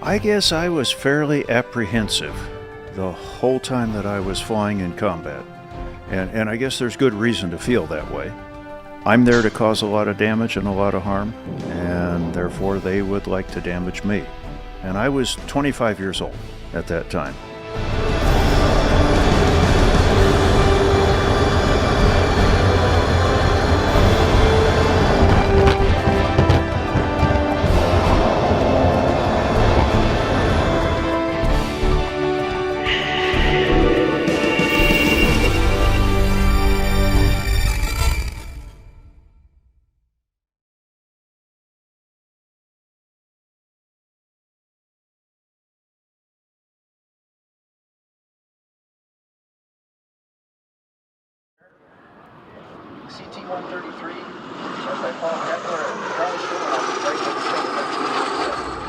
I guess I was fairly apprehensive the whole time that I was flying in combat. And I guess there's good reason to feel that way. I'm there to cause a lot of damage and a lot of harm, and therefore they would like to damage me. And I was 25 years old at that time.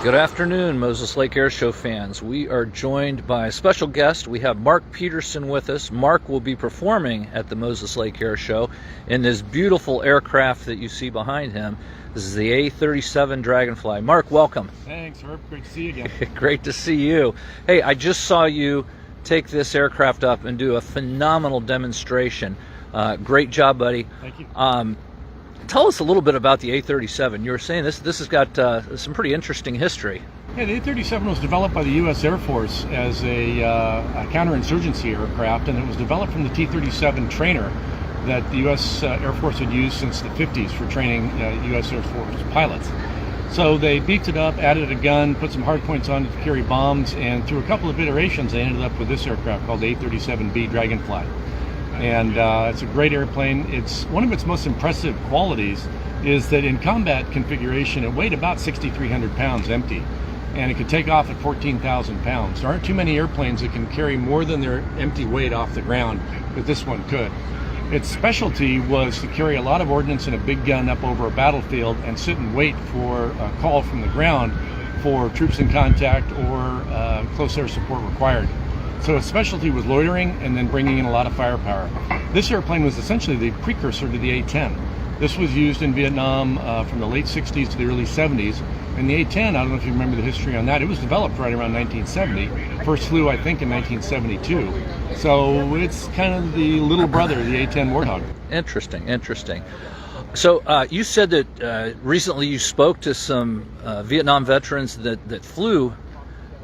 Good afternoon, Moses Lake Air Show fans. We are joined by a special guest. We have Mark Peterson with us. Mark will be performing at the Moses Lake Air Show in this beautiful aircraft that you see behind him. This is the A-37 Dragonfly. Mark, welcome. Thanks, Herb. Great to see you again. Great to see you. Hey, I just saw you take this aircraft up and do a phenomenal demonstration. Great job, buddy. Thank you. Tell us a little bit about the A-37. You were saying this has got some pretty interesting history. Yeah, the A-37 was developed by the U.S. Air Force as a counterinsurgency aircraft, and it was developed from the T-37 trainer that the U.S. Air Force had used since the 50s for training U.S. Air Force pilots. So they beefed it up, added a gun, put some hard points on it to carry bombs, and through a couple of iterations they ended up with this aircraft called the A-37B Dragonfly. And it's a great airplane. It's one of its most impressive qualities is that in combat configuration it weighed about 6,300 pounds empty, and it could take off at 14,000 pounds. There aren't too many airplanes that can carry more than their empty weight off the ground, but this one could. Its specialty was to carry a lot of ordnance and a big gun up over a battlefield and sit and wait for a call from the ground for troops in contact or close air support required. So its specialty was loitering and then bringing in a lot of firepower. This airplane was essentially the precursor to the A-10. This was used in Vietnam from the late 60s to the early 70s. And the A-10, I don't know if you remember the history on that, it was developed right around 1970. First flew, I think, in 1972. So it's kind of the little brother of the A-10 Warthog. Interesting. So you said that recently you spoke to some Vietnam veterans that flew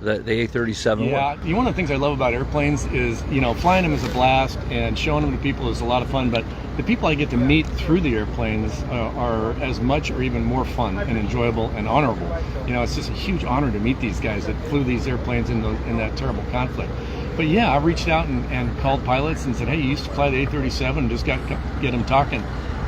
the A-37. Yeah, one of the things I love about airplanes is, flying them is a blast and showing them to people is a lot of fun, but the people I get to meet through the airplanes are as much or even more fun and enjoyable and honorable. It's just a huge honor to meet these guys that flew these airplanes in that terrible conflict. But yeah, I reached out and called pilots and said, hey, you used to fly the A-37, and just get them talking.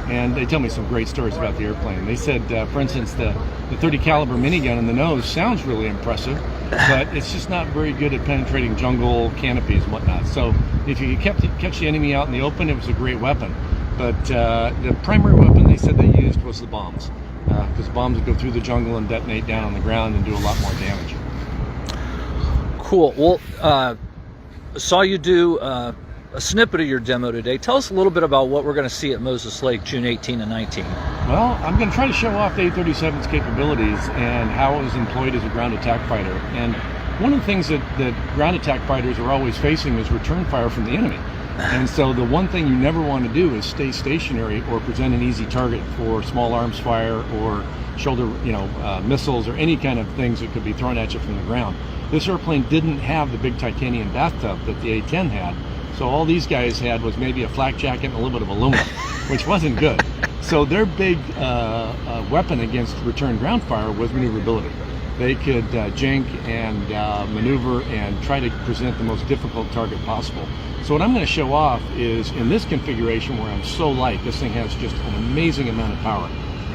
And they tell me some great stories about the airplane. They said, for instance, the 30 caliber minigun in the nose sounds really impressive, but it's just not very good at penetrating jungle canopies and whatnot. So if you could catch the enemy out in the open, it was a great weapon. But the primary weapon they said they used was the bombs, because bombs would go through the jungle and detonate down on the ground and do a lot more damage. Cool. Well, saw you do a snippet of your demo today. Tell us a little bit about what we're going to see at Moses Lake June 18 and 19. Well, I'm going to try to show off the A-37's capabilities and how it was employed as a ground attack fighter. And one of the things that ground attack fighters are always facing is return fire from the enemy. And so the one thing you never want to do is stay stationary or present an easy target for small arms fire or shoulder, missiles or any kind of things that could be thrown at you from the ground. This airplane didn't have the big titanium bathtub that the A-10 had. So all these guys had was maybe a flak jacket and a little bit of aluminum, which wasn't good. So their big weapon against return ground fire was maneuverability. They could jink and maneuver and try to present the most difficult target possible. So what I'm going to show off is in this configuration where I'm so light, this thing has just an amazing amount of power.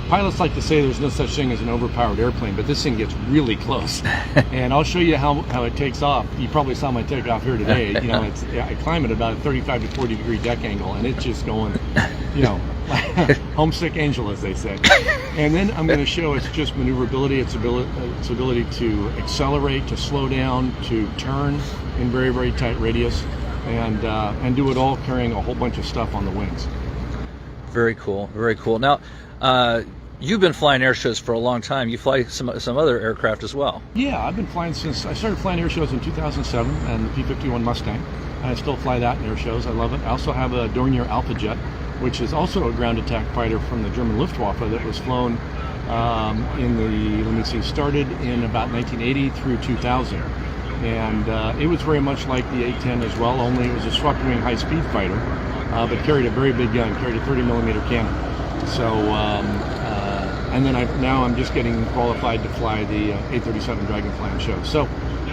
Pilots like to say there's no such thing as an overpowered airplane, but this thing gets really close. And I'll show you how it takes off. You probably saw my takeoff here today. I climb at about a 35 to 40 degree deck angle, and it's just going, homesick angel, as they say. And then I'm going to show it's just maneuverability, its ability to accelerate, to slow down, to turn in very, very tight radius, and do it all carrying a whole bunch of stuff on the wings. Very cool. Now, You've been flying air shows for a long time. You fly some other aircraft as well. Yeah, I've been flying since I started flying air shows in 2007, and the P-51 Mustang. I still fly that in air shows. I love it. I also have a Dornier Alpha Jet, which is also a ground attack fighter from the German Luftwaffe that was flown started in about 1980 through 2000. And it was very much like the A-10 as well, only it was a swept-wing high-speed fighter, but carried a very big gun, carried a 30mm cannon. So, and then now I'm just getting qualified to fly the A-37 Dragonfly on shows. So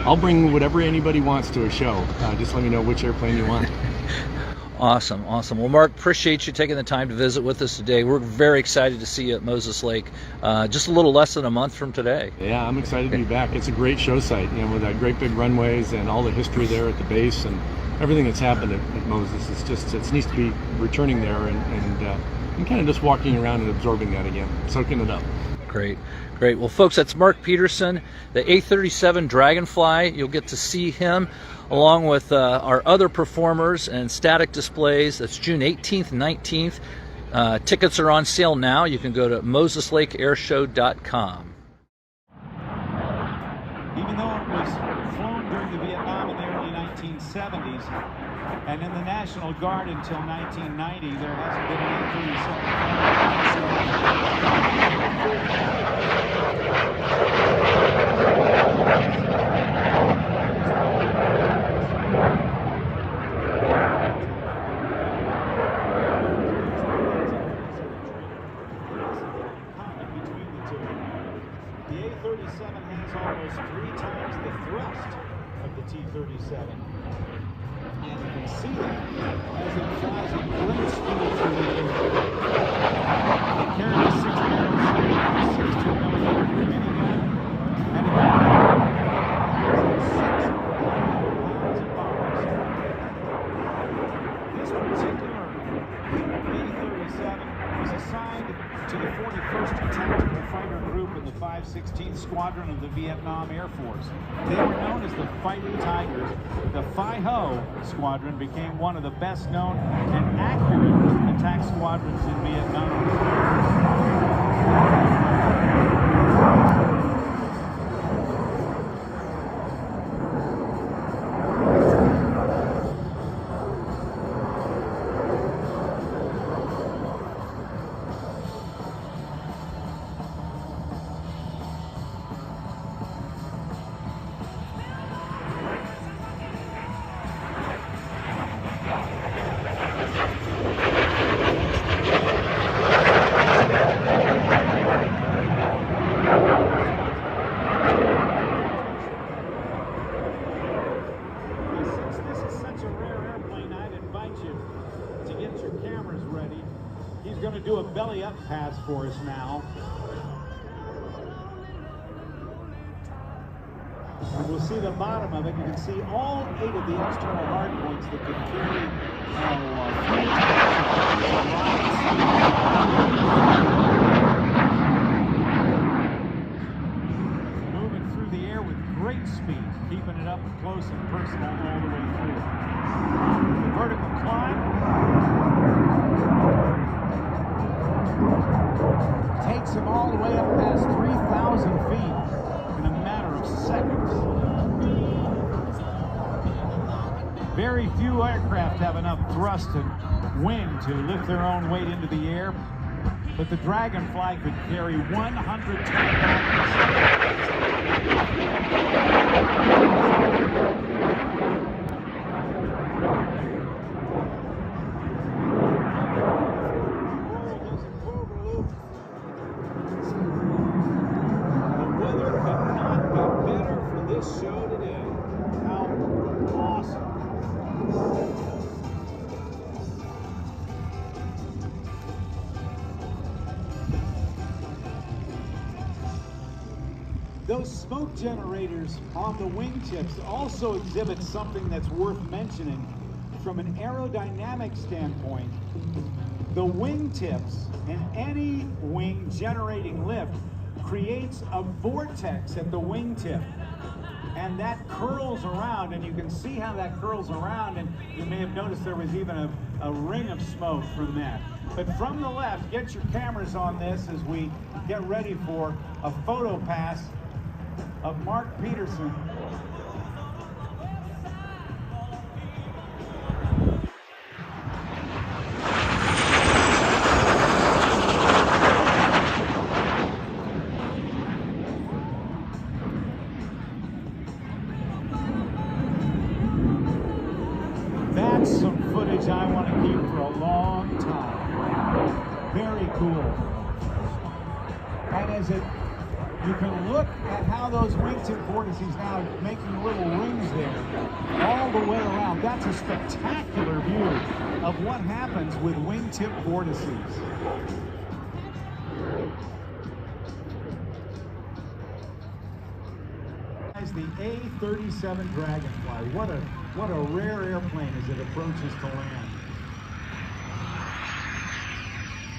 I'll bring whatever anybody wants to a show. Just let me know which airplane you want. Awesome, awesome. Well, Mark, appreciate you taking the time to visit with us today. We're very excited to see you at Moses Lake just a little less than a month from today. Yeah, I'm excited to be back. It's a great show site, you know, with that great big runways and all the history there at the base and everything that's happened at Moses. It's neat to be returning there and kind of just walking around and absorbing that again, soaking it up. Great, great. Well, folks, that's Mark Peterson, the A-37 Dragonfly. You'll get to see him along with our other performers and static displays. That's June 18th, 19th. Tickets are on sale now. You can go to moseslakeairshow.com. Even though it was flown during the Vietnam in the early 1970s and in the National Guard until 1990, there hasn't been an The A-37 has almost 3 times the thrust of the T-37. And you can see that as it flies at great speed through the air. It carries a 6-barrel 62mm minigun, and it carries 6,000 bombs. This particular A-37 was assigned to the 41st Tactical Fighter Group in the 516th Squadron of the Vietnam Air Force. They were known as the Fighting Tigers. The Phi-Ho Squadron became one of the best known and accurate attack squadrons in Vietnam. He's going to do a belly up pass for us now. And we'll see the bottom of it. You can see all 8 of the external hard points that can carry moving through the air with great speed, keeping it up close and personal all the way through. The vertical climb takes him all the way up past 3,000 feet in a matter of seconds. Very few aircraft have enough thrust and wind to lift their own weight into the air, but the Dragonfly could carry 100 Those smoke generators on the wingtips also exhibit something that's worth mentioning from an aerodynamic standpoint. The wingtips and any wing generating lift creates a vortex at the wingtip. and that curls around, and you can see how that curls around, and you may have noticed there was even a ring of smoke from that. But from the left, get your cameras on this as we get ready for a photo pass of Mark Peterson. That's some footage I want to keep for a long time. Very cool. And as you can look at how those wingtip vortices now making little rings there all the way around. That's a spectacular view of what happens with wingtip vortices. The A-37 Dragonfly. What a rare airplane as it approaches to land.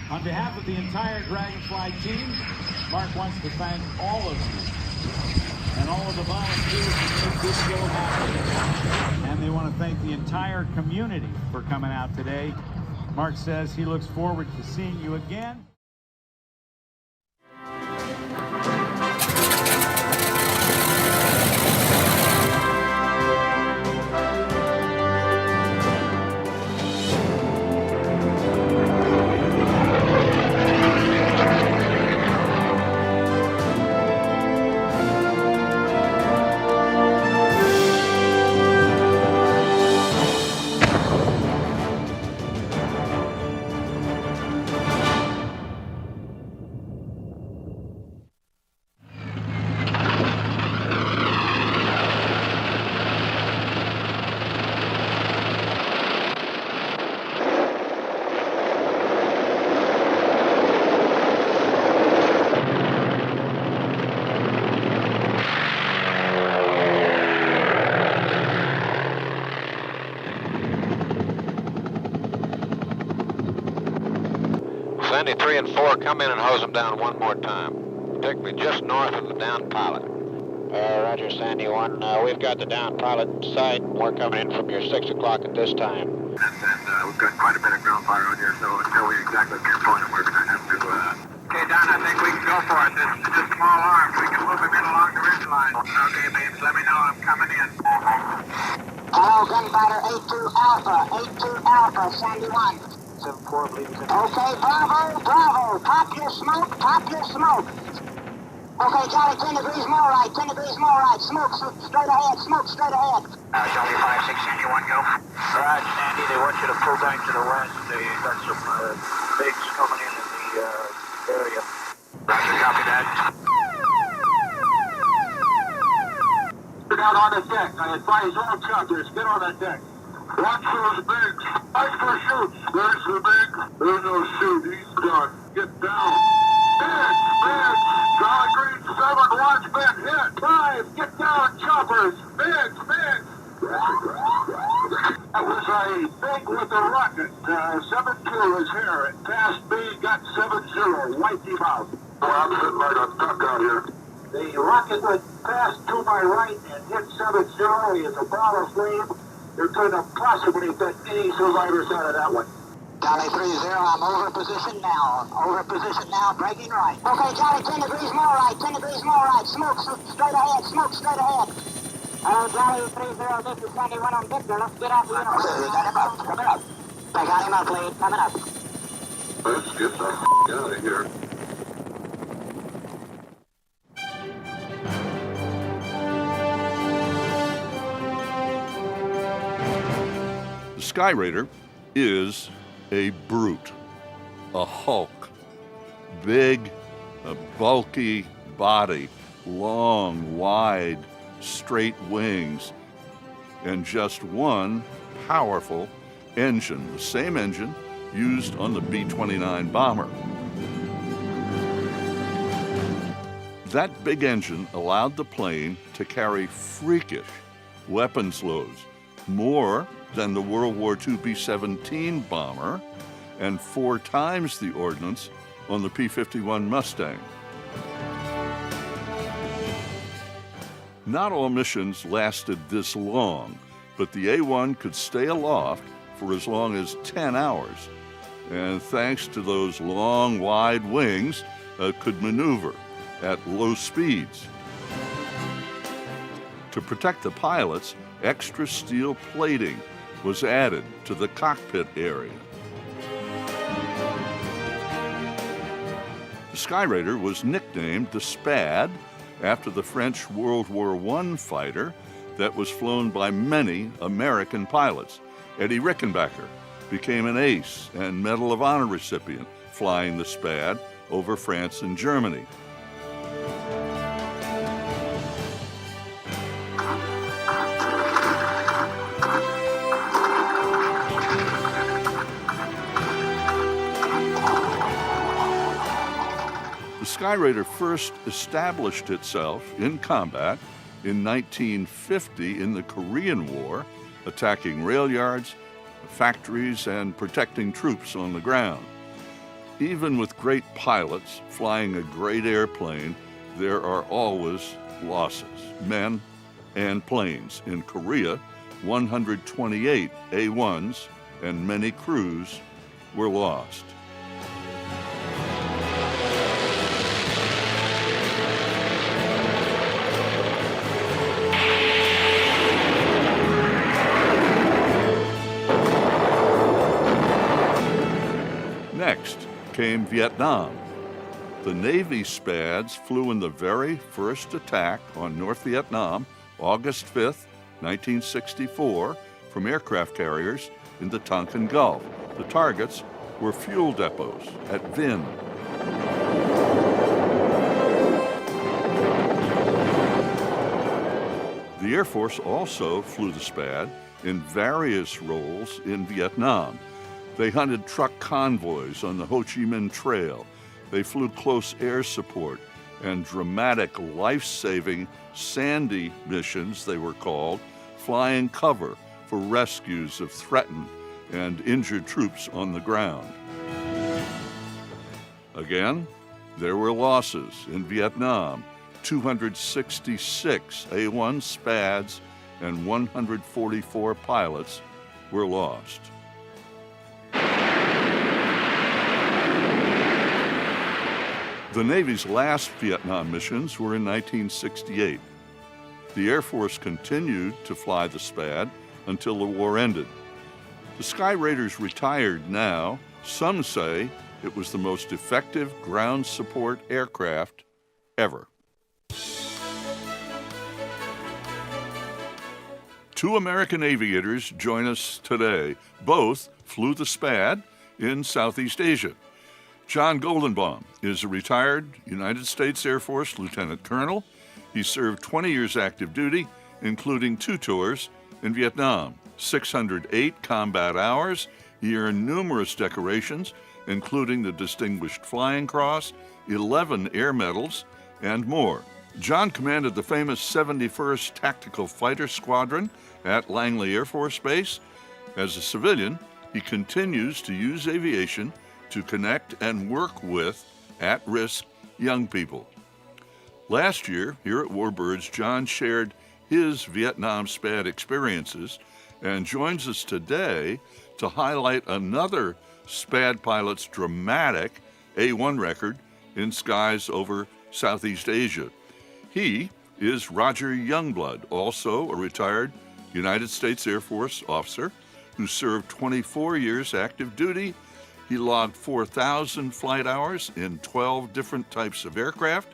On behalf of the entire Dragonfly team, Mark wants to thank all of you and all of the volunteers who make this show happen. And they want to thank the entire community for coming out today. Mark says he looks forward to seeing you again. Sandy 3 and 4, come in and hose them down one more time. Take me just north of the down pilot. Roger, Sandy 1. We've got the down pilot in sight. We're coming in from your 6 o'clock at this time. And we've got quite a bit of ground fire out here, so until we exactly pinpoint it, we're going to have to... Okay, Don, I think we can go for it. This is just small arms. We can move him in along the ridge line. Okay, babes, let me know I'm coming in. Hello, gunfighter 82 Alpha, 82 Alpha, Sandy 1. 7-4, bleeding. Okay, Bravo, Bravo, pop your smoke, pop your smoke. Okay, Charlie, 10 degrees more right, 10 degrees more right, smoke straight ahead, smoke straight ahead. Charlie 5-6, Sandy 1, go. All right, Sandy, they want you to pull back to the west. They got some bigs coming in the area. Roger, copy that. Get out on the deck. I advise all choppers, get on the deck. Watch those bigs. Watch for shoots. There's the big. There's no shoot. He's done. Get down. Bigs, bigs. Charlie Green 7, watch big hit. 5, get down, choppers. Bigs, bigs. That was a big with the rocket. 7-2 is here. It passed me, got 7-0. Wiped him out. I'm sitting right on top down here. The rocket went past to my right and hit 7-0. He is a ball of flame. They're going to possibly get any survivors out of that one. Charlie 30, I'm over position now. Over position now, breaking right. Okay, Charlie, 10 degrees more right, 10 degrees more right. Smoke straight ahead, smoke straight ahead. Charlie 30, this is Sandy 1 on Victor. Let's get out the uniform. Okay, we got him up, coming up. I got him up, lead, coming up. Let's get the out of here. The Sky Raider is a brute, a hulk, big, a bulky body, long, wide, straight wings, and just one powerful engine, the same engine used on the B-29 bomber. That big engine allowed the plane to carry freakish weapons loads, more than the World War II B-17 bomber, and 4 times the ordnance on the P-51 Mustang. Not all missions lasted this long, but the A-1 could stay aloft for as long as 10 hours. And thanks to those long, wide wings, could maneuver at low speeds. To protect the pilots, extra steel plating was added to the cockpit area. The Skyraider was nicknamed the Spad after the French World War I fighter that was flown by many American pilots. Eddie Rickenbacker became an ace and Medal of Honor recipient flying the Spad over France and Germany. The Skyraider first established itself in combat in 1950 in the Korean War, attacking rail yards, factories, and protecting troops on the ground. Even with great pilots flying a great airplane, there are always losses, men and planes. In Korea, 128 A-1s and many crews were lost. Next came Vietnam. The Navy Spads flew in the very first attack on North Vietnam, August 5th, 1964, from aircraft carriers in the Tonkin Gulf. The targets were fuel depots at Vinh. The Air Force also flew the Spad in various roles in Vietnam. They hunted truck convoys on the Ho Chi Minh Trail. They flew close air support and dramatic life-saving Sandy missions, they were called, flying cover for rescues of threatened and injured troops on the ground. Again, there were losses in Vietnam. 266 A-1 Spads and 144 pilots were lost. The Navy's last Vietnam missions were in 1968. The Air Force continued to fly the Spad until the war ended. The Skyraider's retired now. Some say it was the most effective ground support aircraft ever. Two American aviators join us today. Both flew the Spad in Southeast Asia. John Goldenbaum is a retired United States Air Force lieutenant colonel. He served 20 years active duty, including 2 tours in Vietnam, 608 combat hours. He earned numerous decorations, including the Distinguished Flying Cross, 11 air medals, and more. John commanded the famous 71st Tactical Fighter Squadron at Langley Air Force Base. As a civilian, he continues to use aviation to connect and work with at-risk young people. Last year, here at Warbirds, John shared his Vietnam Spad experiences and joins us today to highlight another Spad pilot's dramatic A-1 record in skies over Southeast Asia. He is Roger Youngblood, also a retired United States Air Force officer who served 24 years active duty. He logged 4,000 flight hours in 12 different types of aircraft.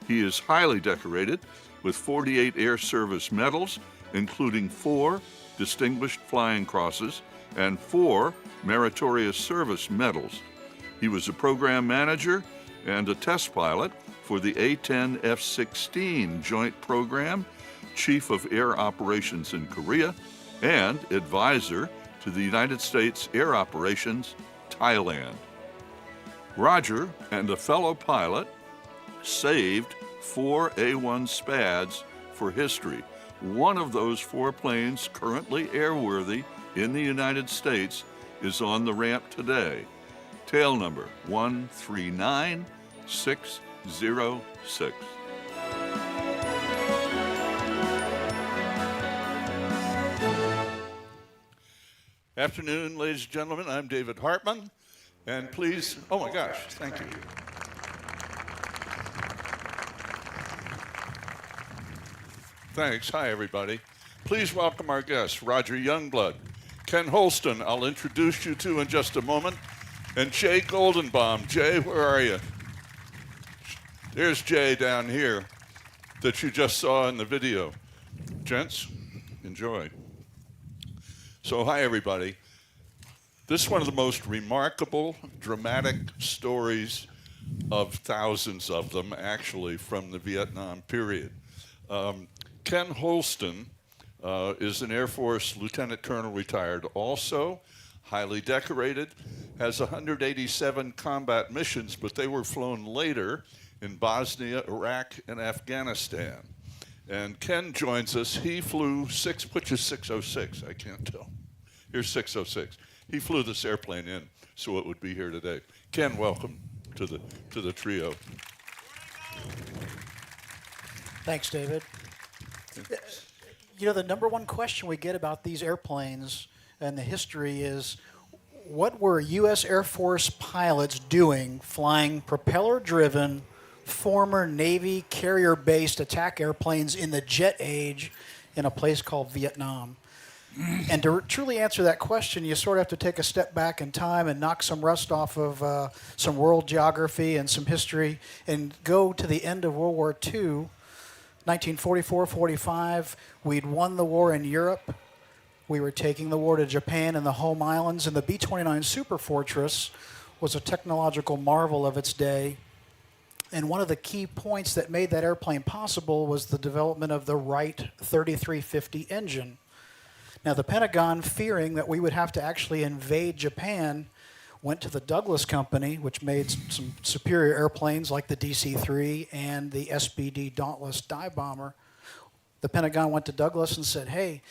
He is highly decorated with 48 Air Service medals, including 4 Distinguished Flying Crosses and 4 Meritorious Service medals. He was a program manager and a test pilot for the A-10 F-16 Joint Program, Chief of Air Operations in Korea, and advisor to the United States Air Operations Thailand. Roger and a fellow pilot saved 4 A-1 Spads for history. One of those 4 planes currently airworthy in the United States is on the ramp today. Tail number 139606. Afternoon, ladies and gentlemen. I'm David Hartman. And please, oh my gosh, thank you. Thanks. Hi, everybody. Please welcome our guests, Roger Youngblood, Ken Holston, I'll introduce you to in just a moment, and Jay Goldenbaum. Jay, where are you? There's Jay down here that you just saw in the video. Gents, enjoy. So, hi, everybody. This is one of the most remarkable, dramatic stories of thousands of them, actually, from the Vietnam period. Ken Holston is an Air Force Lieutenant Colonel retired, also highly decorated, has 187 combat missions, but they were flown later in Bosnia, Iraq, and Afghanistan. And Ken joins us. He flew which is 606? I can't tell. Here's 606. He flew this airplane in, so it would be here today. Ken, welcome to the trio. Thanks, David. You know, the number one question we get about these airplanes and the history is, what were U.S. Air Force pilots doing flying propeller-driven, former Navy carrier-based attack airplanes in the jet age in a place called Vietnam? And to truly answer that question, you sort of have to take a step back in time and knock some rust off of some world geography and some history and go to the end of World War II. 1944-45, we'd won the war in Europe. We were taking the war to Japan and the home islands, and the B-29 Superfortress was a technological marvel of its day. And one of the key points that made that airplane possible was the development of the Wright 3350 engine. Now, the Pentagon, fearing that we would have to actually invade Japan, went to the Douglas Company, which made some superior airplanes like the DC-3 and the SBD Dauntless dive bomber. The Pentagon went to Douglas and said, hey,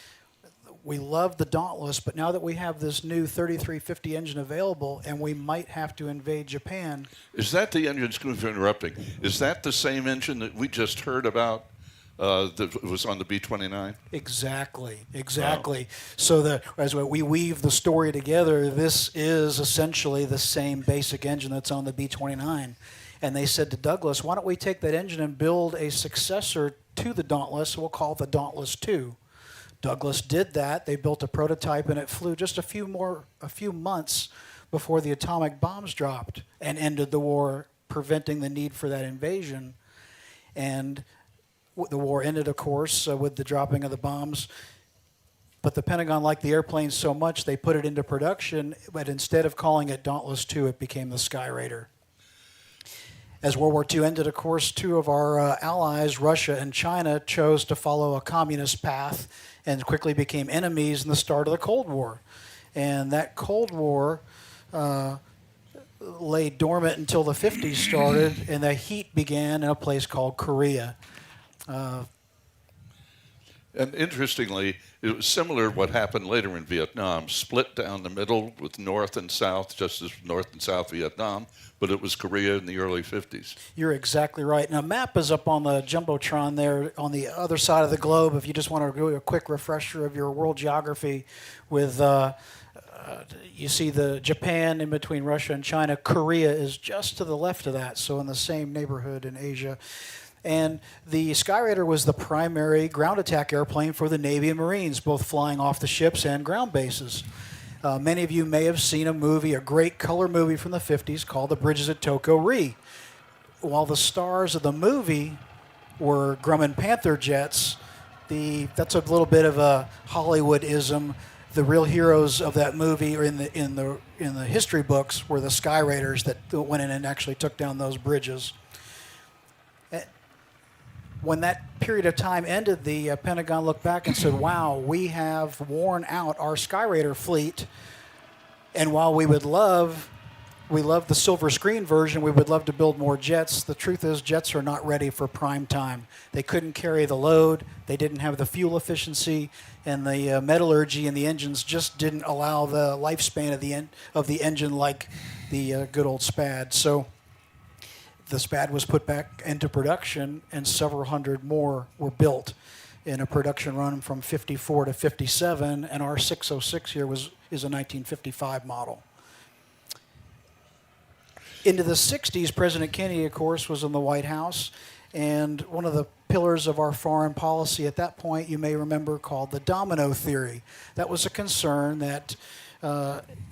we love the Dauntless, but now that we have this new 3350 engine available and we might have to invade Japan. Is that the engine, excuse me for interrupting, is that the same engine that we just heard about that was on the B-29? Exactly. Wow. So as we weave the story together, this is essentially the same basic engine that's on the B-29. And they said to Douglas, why don't we take that engine and build a successor to the Dauntless, we'll call it the Dauntless II. Douglas did that. They built a prototype, and it flew just a few months before the atomic bombs dropped and ended the war, preventing the need for that invasion. And the war ended, of course, with the dropping of the bombs. But the Pentagon liked the airplane so much, they put it into production, but instead of calling it Dauntless II, it became the Skyraider. As World War II ended, of course, two of our allies, Russia and China, chose to follow a communist path and quickly became enemies in the start of the Cold War. And that Cold War lay dormant until the 50s started, and the heat began in a place called Korea. And interestingly, it was similar to what happened later in Vietnam, split down the middle with North and South, just as North and South Vietnam, but it was Korea in the early 50s. You're exactly right. Now, map is up on the Jumbotron there on the other side of the globe if you just want to do a quick refresher of your world geography with, you see the Japan in between Russia and China. Korea is just to the left of that, so in the same neighborhood in Asia. And the Skyraider was the primary ground attack airplane for the Navy and Marines, both flying off the ships and ground bases. Many of you may have seen a great color movie from the 50s called The Bridges at Toko Ri. While the stars of the movie were Grumman Panther jets, that's a little bit of a Hollywood-ism. The real heroes of that movie, or in the history books, were the Skyraiders that went in and actually took down those bridges. When that period of time ended, the Pentagon looked back and said, wow, we have worn out our Skyraider fleet, and while we love the silver screen version, we would love to build more jets. The truth is, jets are not ready for prime time. They couldn't carry the load, they didn't have the fuel efficiency, and the metallurgy in the engines just didn't allow the lifespan of the engine like the good old SPAD. So the SPAD was put back into production, and several hundred more were built. in a production run from 54 to 57, and our 606 here is a 1955 model. Into the 60s, President Kennedy, of course, was in the White House, and one of the pillars of our foreign policy at that point, you may remember, called the domino theory. That was a concern that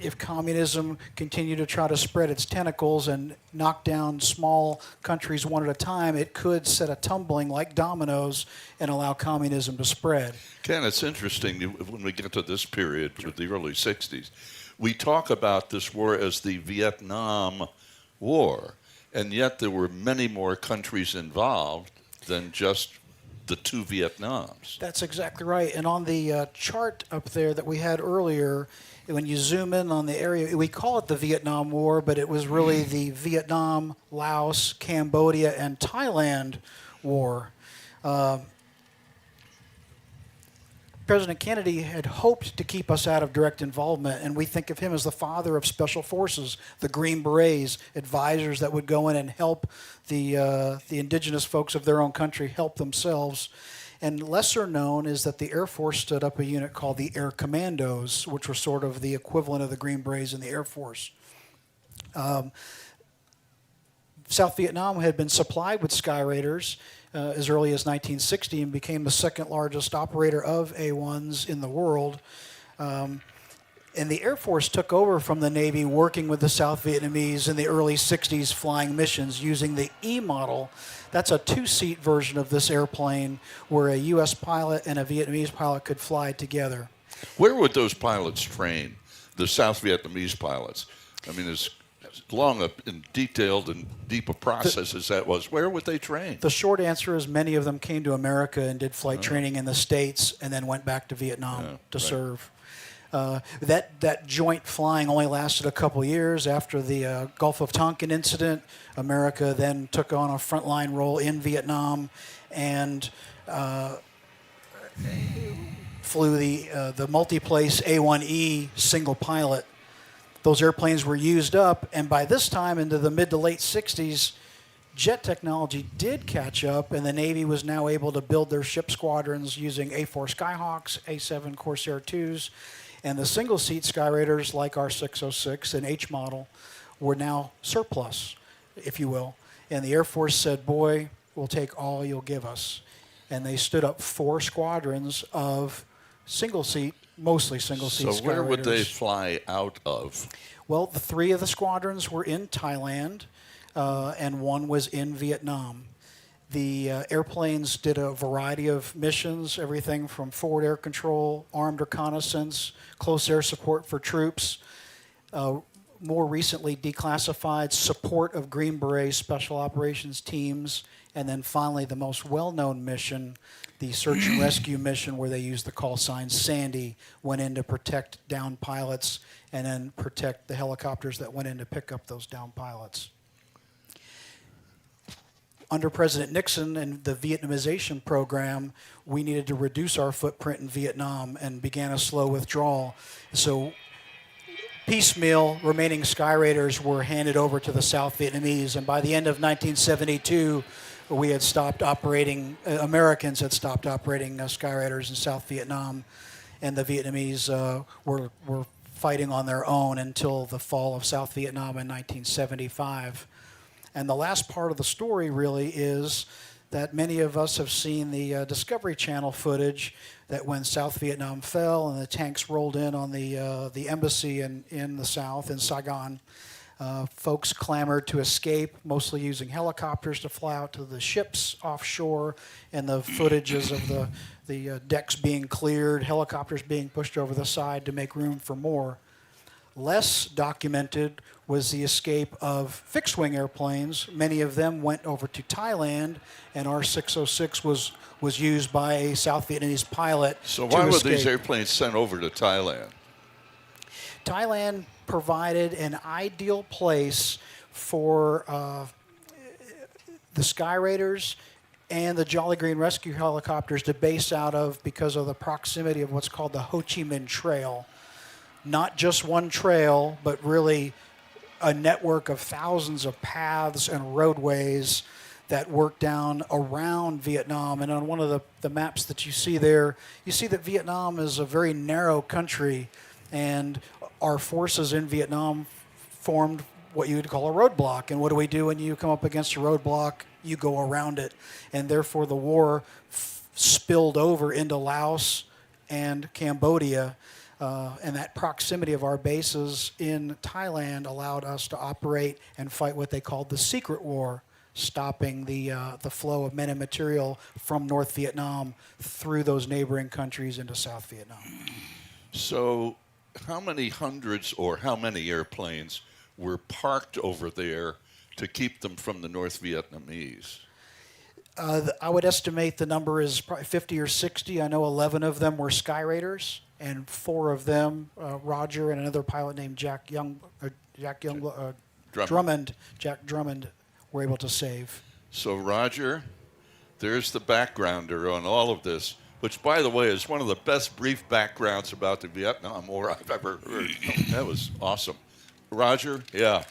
if communism continued to try to spread its tentacles and knock down small countries one at a time, it could set a tumbling like dominoes and allow communism to spread. Ken, it's interesting when we get to this period, with the early 60s, we talk about this war as the Vietnam War, and yet there were many more countries involved than just the two Vietnams. That's exactly right. And on the chart up there that we had earlier, when you zoom in on the area, we call it the Vietnam War, but it was really the Vietnam, Laos, Cambodia, and Thailand War. President Kennedy had hoped to keep us out of direct involvement, and we think of him as the father of special forces, the Green Berets, advisors that would go in and help the indigenous folks of their own country help themselves. And lesser known is that the Air Force stood up a unit called the Air Commandos, which were sort of the equivalent of the Green Berets in the Air Force. South Vietnam had been supplied with Sky Raiders as early as 1960 and became the second largest operator of A-1s in the world. And the Air Force took over from the Navy, working with the South Vietnamese in the early 60s flying missions using the E model. That's a two-seat version of this airplane where a U.S. pilot and a Vietnamese pilot could fly together. Where would those pilots train, the South Vietnamese pilots? I mean, as long and detailed and deep a process as that was, where would they train? The short answer is many of them came to America and did flight training in the States and then went back to Vietnam to serve. That joint flying only lasted a couple years. After the Gulf of Tonkin incident, America then took on a frontline role in Vietnam and flew the multi-place A-1E single pilot. Those airplanes were used up, and by this time, into the mid to late 60s, jet technology did catch up, and the Navy was now able to build their ship squadrons using A-4 Skyhawks, A-7 Corsair IIs, and the single-seat Sky Raiders, like our 606 and H model, were now surplus, if you will. And the Air Force said, boy, we'll take all you'll give us. And they stood up 4 squadrons of single-seat, mostly single-seat Sky Raiders. So where would they fly out of? Well, the 3 of the squadrons were in Thailand, and 1 was in Vietnam. The airplanes did a variety of missions, everything from forward air control, armed reconnaissance, close air support for troops, more recently declassified support of Green Beret special operations teams, and then finally the most well-known mission, the search and rescue mission where they used the call sign Sandy, went in to protect downed pilots and then protect the helicopters that went in to pick up those downed pilots. Under President Nixon and the Vietnamization program, we needed to reduce our footprint in Vietnam and began a slow withdrawal. So piecemeal remaining Sky Raiders were handed over to the South Vietnamese, and by the end of 1972, we had stopped operating, Americans had stopped operating Sky Raiders in South Vietnam, and the Vietnamese were fighting on their own until the fall of South Vietnam in 1975. And the last part of the story really is that many of us have seen the Discovery Channel footage that when South Vietnam fell and the tanks rolled in on the embassy in the South, in Saigon, folks clamored to escape, mostly using helicopters to fly out to the ships offshore, and the footages of the decks being cleared, helicopters being pushed over the side to make room for more. Less documented was the escape of fixed-wing airplanes. Many of them went over to Thailand, and our 606 was used by a South Vietnamese pilot to escape. So why were these airplanes sent over to Thailand? Thailand provided an ideal place for the Sky Raiders and the Jolly Green Rescue helicopters to base out of because of the proximity of what's called the Ho Chi Minh Trail. Not just one trail, but really a network of thousands of paths and roadways that worked down around Vietnam. And on one of the maps that you see there, you see that Vietnam is a very narrow country, and our forces in Vietnam formed what you would call a roadblock. And what do we do when you come up against a roadblock? You go around it. And therefore the war spilled over into Laos and Cambodia. And that proximity of our bases in Thailand allowed us to operate and fight what they called the secret war, stopping the flow of men and material from North Vietnam through those neighboring countries into South Vietnam. So how many hundreds or how many airplanes were parked over there to keep them from the North Vietnamese? I would estimate the number is probably 50 or 60. I know 11 of them were Sky Raiders, and 4 of them, Roger and another pilot named Jack Drummond, were able to save. So Roger, there's the backgrounder on all of this, which, by the way, is one of the best brief backgrounds about the Vietnam War I've ever heard. That was awesome. Roger, yeah.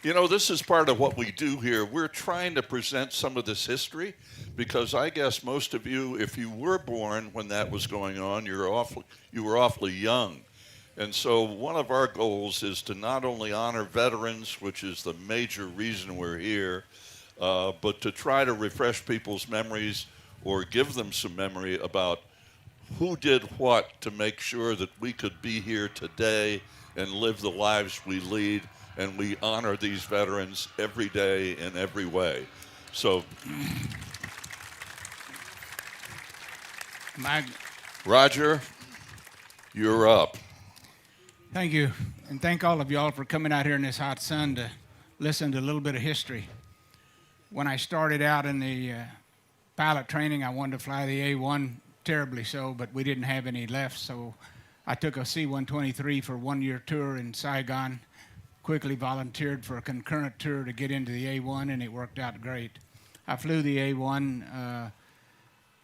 You know, this is part of what we do here. We're trying to present some of this history because I guess most of you, if you were born when that was going on, you were awfully young. And so one of our goals is to not only honor veterans, which is the major reason we're here, but to try to refresh people's memories or give them some memory about who did what to make sure that we could be here today and live the lives we lead, and we honor these veterans every day in every way. So, Roger, you're up. Thank you, and thank all of y'all for coming out here in this hot sun to listen to a little bit of history. When I started out in the pilot training, I wanted to fly the A-1, terribly so, but we didn't have any left, so I took a C-123 for a one-year tour in Saigon, quickly volunteered for a concurrent tour to get into the A-1, and it worked out great. I flew the A-1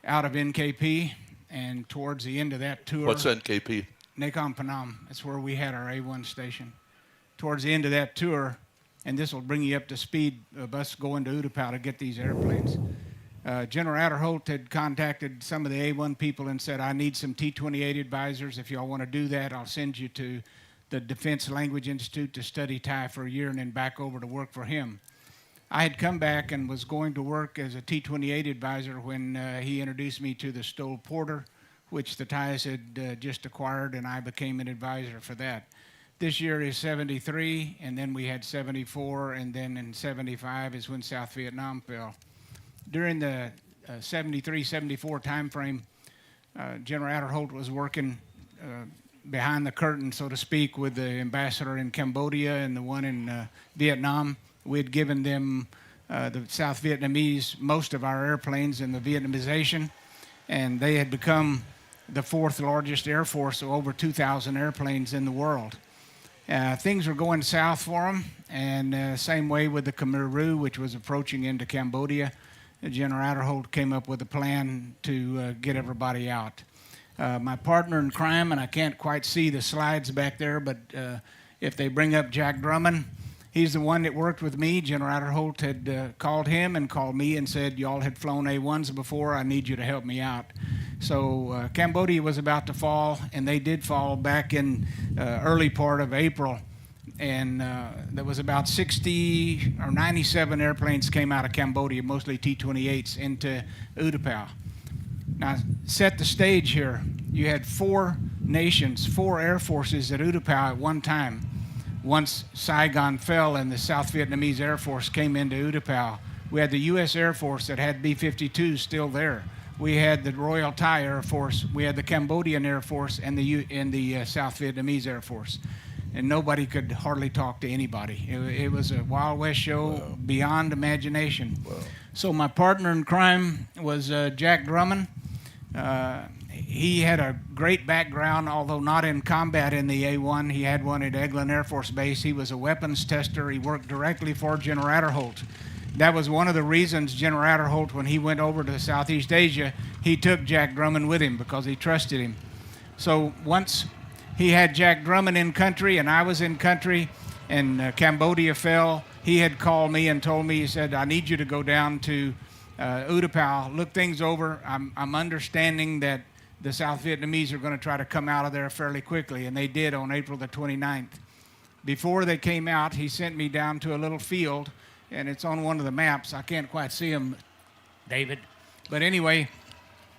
out of NKP, and towards the end of that tour... What's NKP? Nakhon Phanom. That's where we had our A-1 station. Towards the end of that tour, and this will bring you up to speed of us going to Utapao to get these airplanes. General Adderholt had contacted some of the A-1 people and said, I need some T-28 advisors. If y'all want to do that, I'll send you to the Defense Language Institute to study Thai for a year and then back over to work for him. I had come back and was going to work as a T-28 advisor when he introduced me to the Stoll Porter, which the Thais had just acquired, and I became an advisor for that. This year is 73, and then we had 74, and then in 75 is when South Vietnam fell. During the 73-74 time frame, General Adderholt was working behind the curtain, so to speak, with the ambassador in Cambodia and the one in Vietnam. We had given them, the South Vietnamese, most of our airplanes in the Vietnamization, and they had become the 4th largest air force, so over 2,000 airplanes in the world. Things were going south for them, and same way with the Khmer Rouge, which was approaching into Cambodia. General Adderholt came up with a plan to get everybody out. My partner in crime, and I can't quite see the slides back there, but if they bring up Jack Drummond, he's the one that worked with me. General Adderholt had called him and called me and said, y'all had flown A-1s before, I need you to help me out. So Cambodia was about to fall, and they did fall back in early part of April. And there was about 60 or 97 airplanes came out of Cambodia, mostly T-28s, into Utapao. Now, set the stage here. You had 4 nations, 4 air forces at Utapao at one time. Once Saigon fell and the South Vietnamese Air Force came into Utapao, we had the U.S. Air Force that had B-52s still there. We had the Royal Thai Air Force, we had the Cambodian Air Force, and the South Vietnamese Air Force. And nobody could hardly talk to anybody. It was a Wild West show beyond imagination. So my partner in crime was Jack Drummond. He had a great background, although not in combat in the A-1. He had one at Eglin Air Force Base. He was a weapons tester. He worked directly for General Adderholt. That was one of the reasons General Adderholt, when he went over to Southeast Asia, he took Jack Drummond with him because he trusted him. So once he had Jack Drummond in country and I was in country, and Cambodia fell. He had called me and told me, he said, I need you to go down to Utapao, look things over. I'm understanding that the South Vietnamese are going to try to come out of there fairly quickly, and they did on April the 29th. Before they came out, he sent me down to a little field, and it's on one of the maps. I can't quite see them, David. But anyway,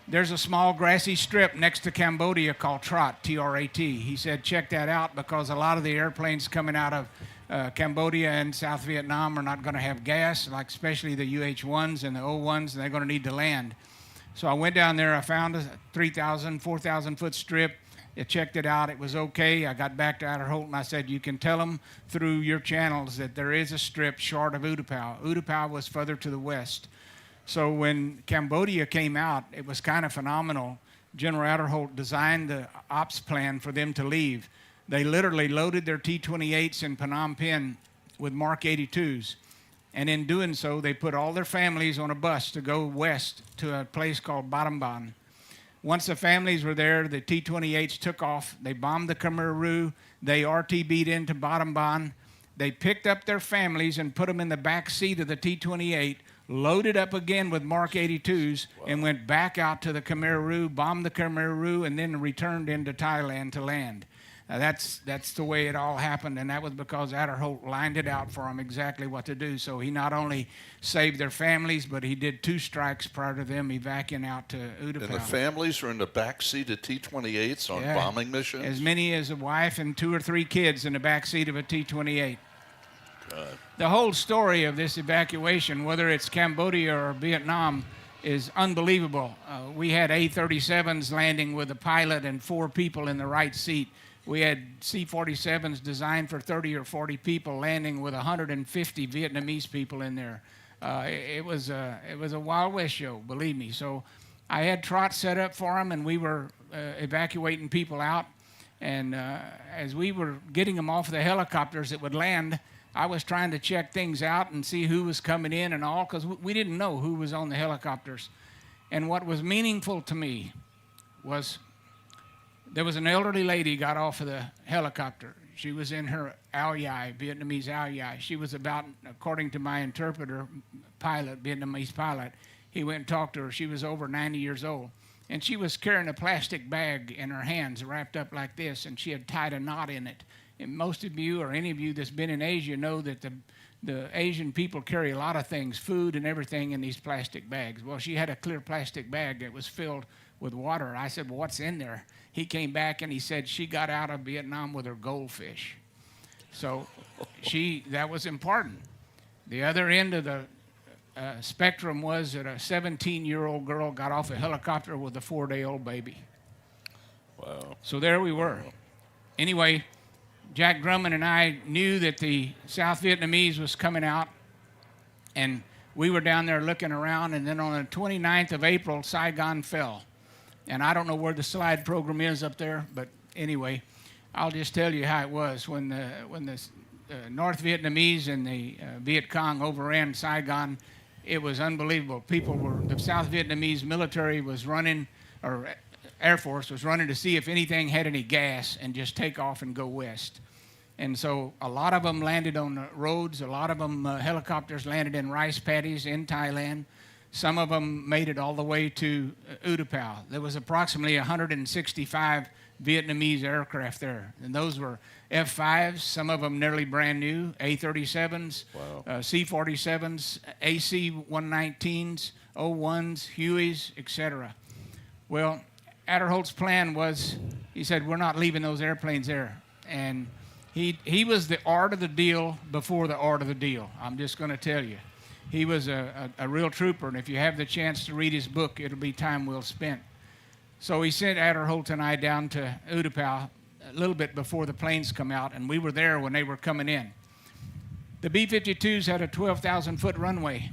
there's a small grassy strip next to Cambodia called Trot, T-R-A-T. He said, check that out, because a lot of the airplanes coming out of Cambodia and South Vietnam are not going to have gas, like especially the UH-1s and the O-1s, and they're going to need to land. So I went down there. I found a 3,000, 4,000-foot strip. I checked it out. It was okay. I got back to Adderholt, and I said, you can tell them through your channels that there is a strip short of Utapao. Utapao was further to the west. So when Cambodia came out, it was kind of phenomenal. General Adderholt designed the ops plan for them to leave. They literally loaded their T-28s in Phnom Penh with Mark 82s. And in doing so, they put all their families on a bus to go west to a place called Battambang. Once the families were there, the T-28s took off. They bombed the Khmer Rouge. They RTB'd into Battambang. They picked up their families and put them in the back seat of the T-28, loaded up again with Mark 82s, and went back out to the Khmer Rouge, bombed the Khmer Rouge, and then returned into Thailand to land. That's the way it all happened, and that was because Adderholt lined it out for them exactly what to do. So he not only saved their families, but he did 2 strikes prior to them evacuating out to Utapao. And the families were in the back seat of T-28s on bombing missions? As many as a wife and 2 or 3 kids in the back seat of a T-28. God. The whole story of this evacuation, whether it's Cambodia or Vietnam, is unbelievable. We had A-37s landing with a pilot and 4 people in the right seat. We had C-47s designed for 30 or 40 people landing with 150 Vietnamese people in there. It was a Wild West show, believe me. So I had Trot set up for them, and we were evacuating people out. And as we were getting them off the helicopters that would land, I was trying to check things out and see who was coming in and all, because we didn't know who was on the helicopters. And what was meaningful to me was there was an elderly lady got off of the helicopter. She was in her Ao Dai, Vietnamese Ao Dai. She was about, according to my interpreter, pilot, Vietnamese pilot, he went and talked to her. She was over 90 years old. And she was carrying a plastic bag in her hands wrapped up like this, and she had tied a knot in it. And most of you, or any of you that's been in Asia, know that the Asian people carry a lot of things, food and everything, in these plastic bags. Well, she had a clear plastic bag that was filled with water. I said, well, what's in there? He came back and he said she got out of Vietnam with her goldfish. So that was important. The other end of the spectrum was that a 17-year-old girl got off a helicopter with a 4-day-old baby. Wow. So there we were. Anyway, Jack Drummond and I knew that the South Vietnamese was coming out, and we were down there looking around, and then on the 29th of April, Saigon fell. And I don't know where the slide program is up there, but anyway, I'll just tell you how it was. When the North Vietnamese and the Viet Cong overran Saigon, it was unbelievable. The South Vietnamese military was running, or Air Force was running to see if anything had any gas and just take off and go west. And so a lot of them landed on the roads. A lot of them helicopters landed in rice paddies in Thailand. Some of them made it all the way to Utapao. There was approximately 165 Vietnamese aircraft there. And those were F-5s, some of them nearly brand new, A-37s, wow. C-47s, AC-119s, O-1s, Hueys, etc. Well, Adderholt's plan was, he said, we're not leaving those airplanes there. And he was the art of the deal before the art of the deal. I'm just going to tell you. He was a real trooper, and if you have the chance to read his book, it'll be time well spent. So he sent Adderholt and I down to Utapao a little bit before the planes come out, and we were there when they were coming in. The B-52s had a 12,000-foot runway,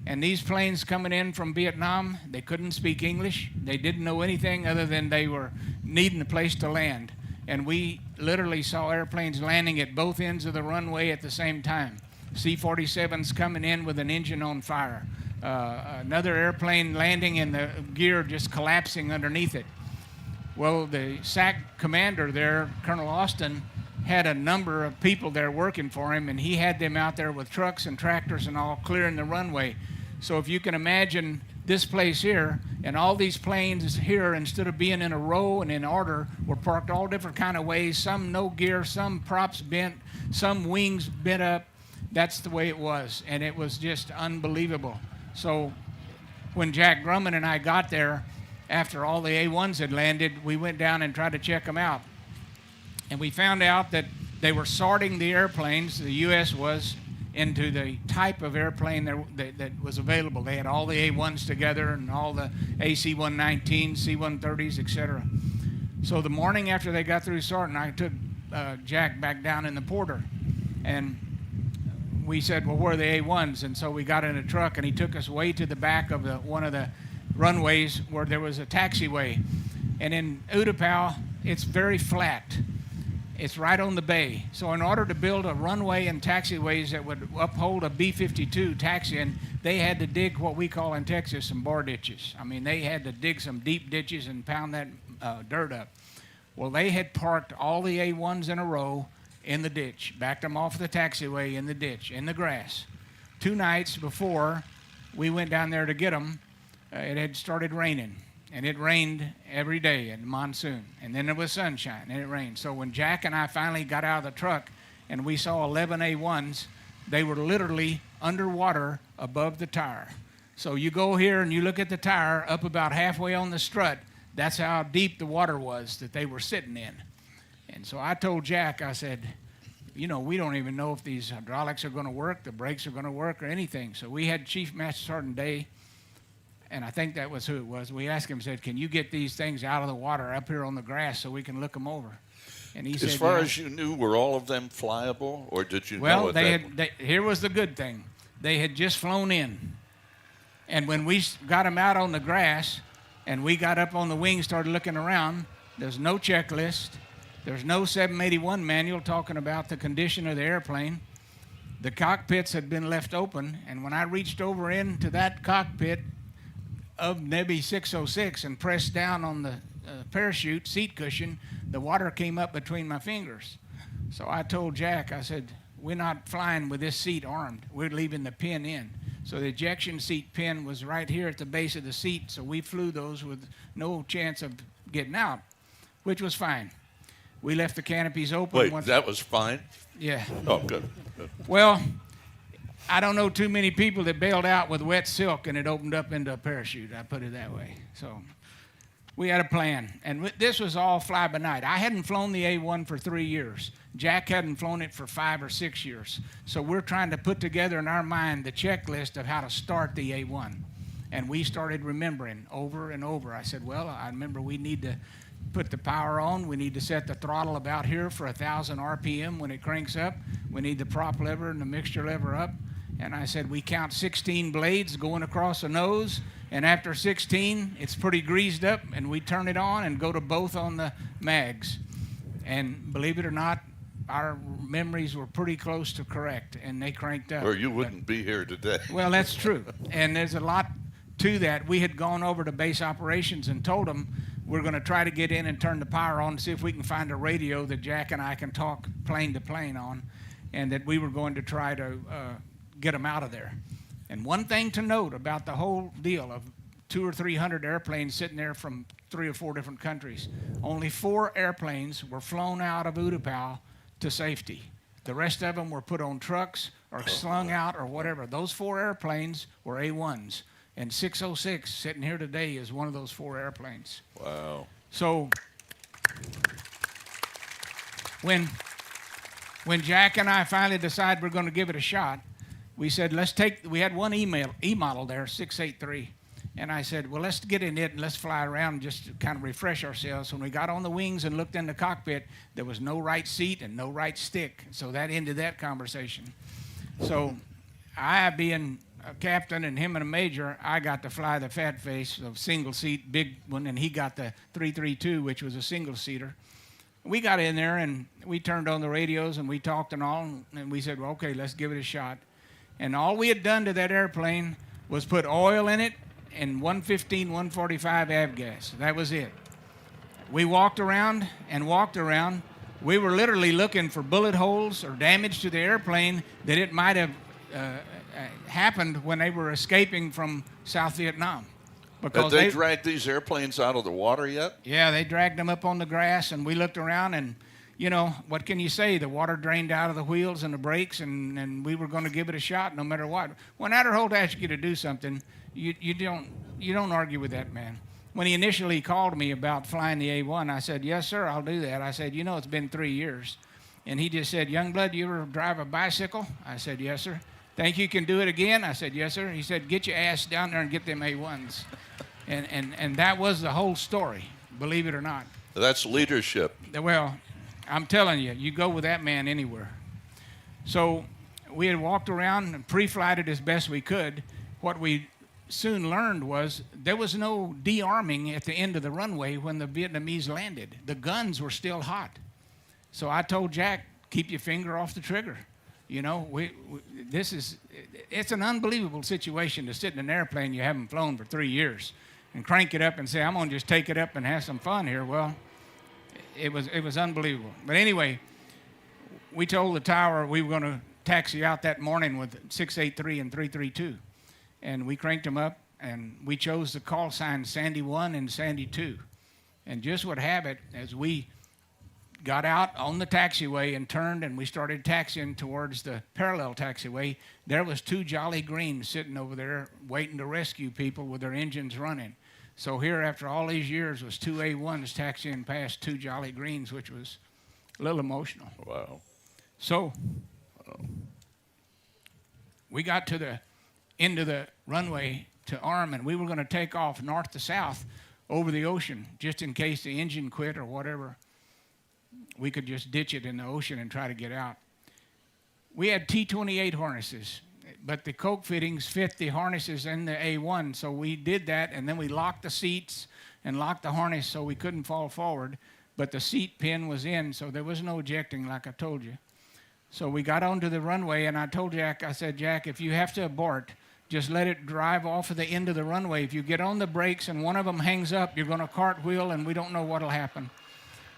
and these planes coming in from Vietnam, they couldn't speak English. They didn't know anything other than they were needing a place to land. And we literally saw airplanes landing at both ends of the runway at the same time. C-47s coming in with an engine on fire. Another airplane landing and the gear just collapsing underneath it. Well, the SAC commander there, Colonel Austin, had a number of people there working for him, and he had them out there with trucks and tractors and all clearing the runway. So if you can imagine this place here, and all these planes here, instead of being in a row and in order, were parked all different kind of ways, some no gear, some props bent, some wings bent up. That's the way it was, and it was just unbelievable. So when Jack Grumman and I got there, after all the A-1s had landed, we went down and tried to check them out. And we found out that they were sorting the airplanes, the U.S. was, into the type of airplane that was available. They had all the A-1s together and all the AC-119s, C-130s, etc. So the morning after they got through sorting, I took Jack back down in the Porter, and we said, well, where are the A-1s? And so we got in a truck, and he took us way to the back of one of the runways where there was a taxiway. And in Utapao, it's very flat. It's right on the bay. So in order to build a runway and taxiways that would uphold a B-52 taxiing, they had to dig what we call in Texas some bar ditches. I mean, they had to dig some deep ditches and pound that dirt up. Well, they had parked all the A-1s in a row in the ditch, backed them off the taxiway in the ditch, in the grass. 2 nights before we went down there to get them, it had started raining. And it rained every day in the monsoon. And then there was sunshine, and it rained. So when Jack and I finally got out of the truck and we saw 11 A-1s, they were literally underwater above the tire. So you go here and you look at the tire up about halfway on the strut. That's how deep the water was that they were sitting in. And so I told Jack, I said, you know, we don't even know if these hydraulics are going to work, the brakes are going to work, or anything. So we had Chief Master Sergeant Day, and I think that was who it was. We asked him, said, can you get these things out of the water up here on the grass so we can look them over? And he said, as far as you knew, were all of them flyable, or did you know it? Here was the good thing. They had just flown in. And when we got them out on the grass and we got up on the wing, started looking around, there's no checklist. There's no 781 manual talking about the condition of the airplane. The cockpits had been left open, and when I reached over into that cockpit of Nebby 606 and pressed down on the parachute seat cushion, the water came up between my fingers. So I told Jack, I said, we're not flying with this seat armed. We're leaving the pin in. So the ejection seat pin was right here at the base of the seat, so we flew those with no chance of getting out, which was fine. We left the canopies open. Wait, that was fine? Yeah. Oh, good. Well, I don't know too many people that bailed out with wet silk and it opened up into a parachute. I put it that way. So we had a plan. And this was all fly by night. I hadn't flown the A-1 for 3 years. Jack hadn't flown it for 5 or 6 years. So we're trying to put together in our mind the checklist of how to start the A-1. And we started remembering over and over. I said, well, I remember we need to put the power on. We need to set the throttle about here for 1,000 RPM when it cranks up. We need the prop lever and the mixture lever up. And I said, we count 16 blades going across the nose, and after 16, it's pretty greased up, and we turn it on and go to both on the mags. And believe it or not, our memories were pretty close to correct, and they cranked up. Or you wouldn't be here today. Well, that's true. And there's a lot to that. We had gone over to base operations and told them we're going to try to get in and turn the power on to see if we can find a radio that Jack and I can talk plane to plane on, and that we were going to try to get them out of there. And one thing to note about the whole deal of 200 or 300 airplanes sitting there from 3 or 4 different countries, only 4 airplanes were flown out of Utapao to safety. The rest of them were put on trucks or slung out or whatever. Those 4 airplanes were A-1s. And 606 sitting here today is one of those 4 airplanes. Wow. So when Jack and I finally decided we're going to give it a shot, we said, we had one E-model there, 683. And I said, well, let's get in it and let's fly around just to kind of refresh ourselves. When we got on the wings and looked in the cockpit, there was no right seat and no right stick. So that ended that conversation. So I, being a captain and him and a major, I got to fly the fat face of single seat, big one, and he got the 332, which was a single seater. We got in there and we turned on the radios and we talked and all, and we said, well, okay, let's give it a shot. And all we had done to that airplane was put oil in it and 115, 145 avgas. That was it. We walked around and walked around We were literally looking for bullet holes or damage to the airplane that it might have happened when they were escaping from South Vietnam. Have they dragged these airplanes out of the water yet? Yeah, they dragged them up on the grass, and we looked around, and, you know, what can you say? The water drained out of the wheels and the brakes, and we were going to give it a shot no matter what. When Adderholt asks you to do something, you don't argue with that man. When he initially called me about flying the A-1, I said, yes, sir, I'll do that. I said, you know, it's been 3 years. And he just said, Youngblood, you ever drive a bicycle? I said, yes, sir. Think you can do it again? I said, yes, sir. He said, get your ass down there and get them A-1s. And that was the whole story, believe it or not. That's leadership. Well, I'm telling you, you go with that man anywhere. So we had walked around and pre-flighted as best we could. What we soon learned was there was no de-arming at the end of the runway when the Vietnamese landed. The guns were still hot. So I told Jack, keep your finger off the trigger. You know, it's an unbelievable situation to sit in an airplane you haven't flown for 3 years and crank it up and say, I'm going to just take it up and have some fun here. Well, it was unbelievable. But anyway, we told the tower we were going to taxi out that morning with 683 and 332. And we cranked them up, and we chose the call signs Sandy 1 and Sandy 2. And just what happened, as we got out on the taxiway and turned, and we started taxiing towards the parallel taxiway, there was 2 Jolly Greens sitting over there waiting to rescue people with their engines running. So here, after all these years, was 2 A-1s taxiing past 2 Jolly Greens, which was a little emotional. Wow. So we got to the end of the runway to arm, and we were going to take off north to south over the ocean, just in case the engine quit or whatever. We could just ditch it in the ocean and try to get out. We had T-28 harnesses, but the coke fittings fit the harnesses in the A-1, so we did that, and then we locked the seats and locked the harness so we couldn't fall forward, but the seat pin was in, so there was no ejecting like I told you. So we got onto the runway, and I told Jack, I said, Jack, if you have to abort, just let it drive off of the end of the runway. If you get on the brakes and one of them hangs up, you're going to cartwheel, and we don't know what will happen.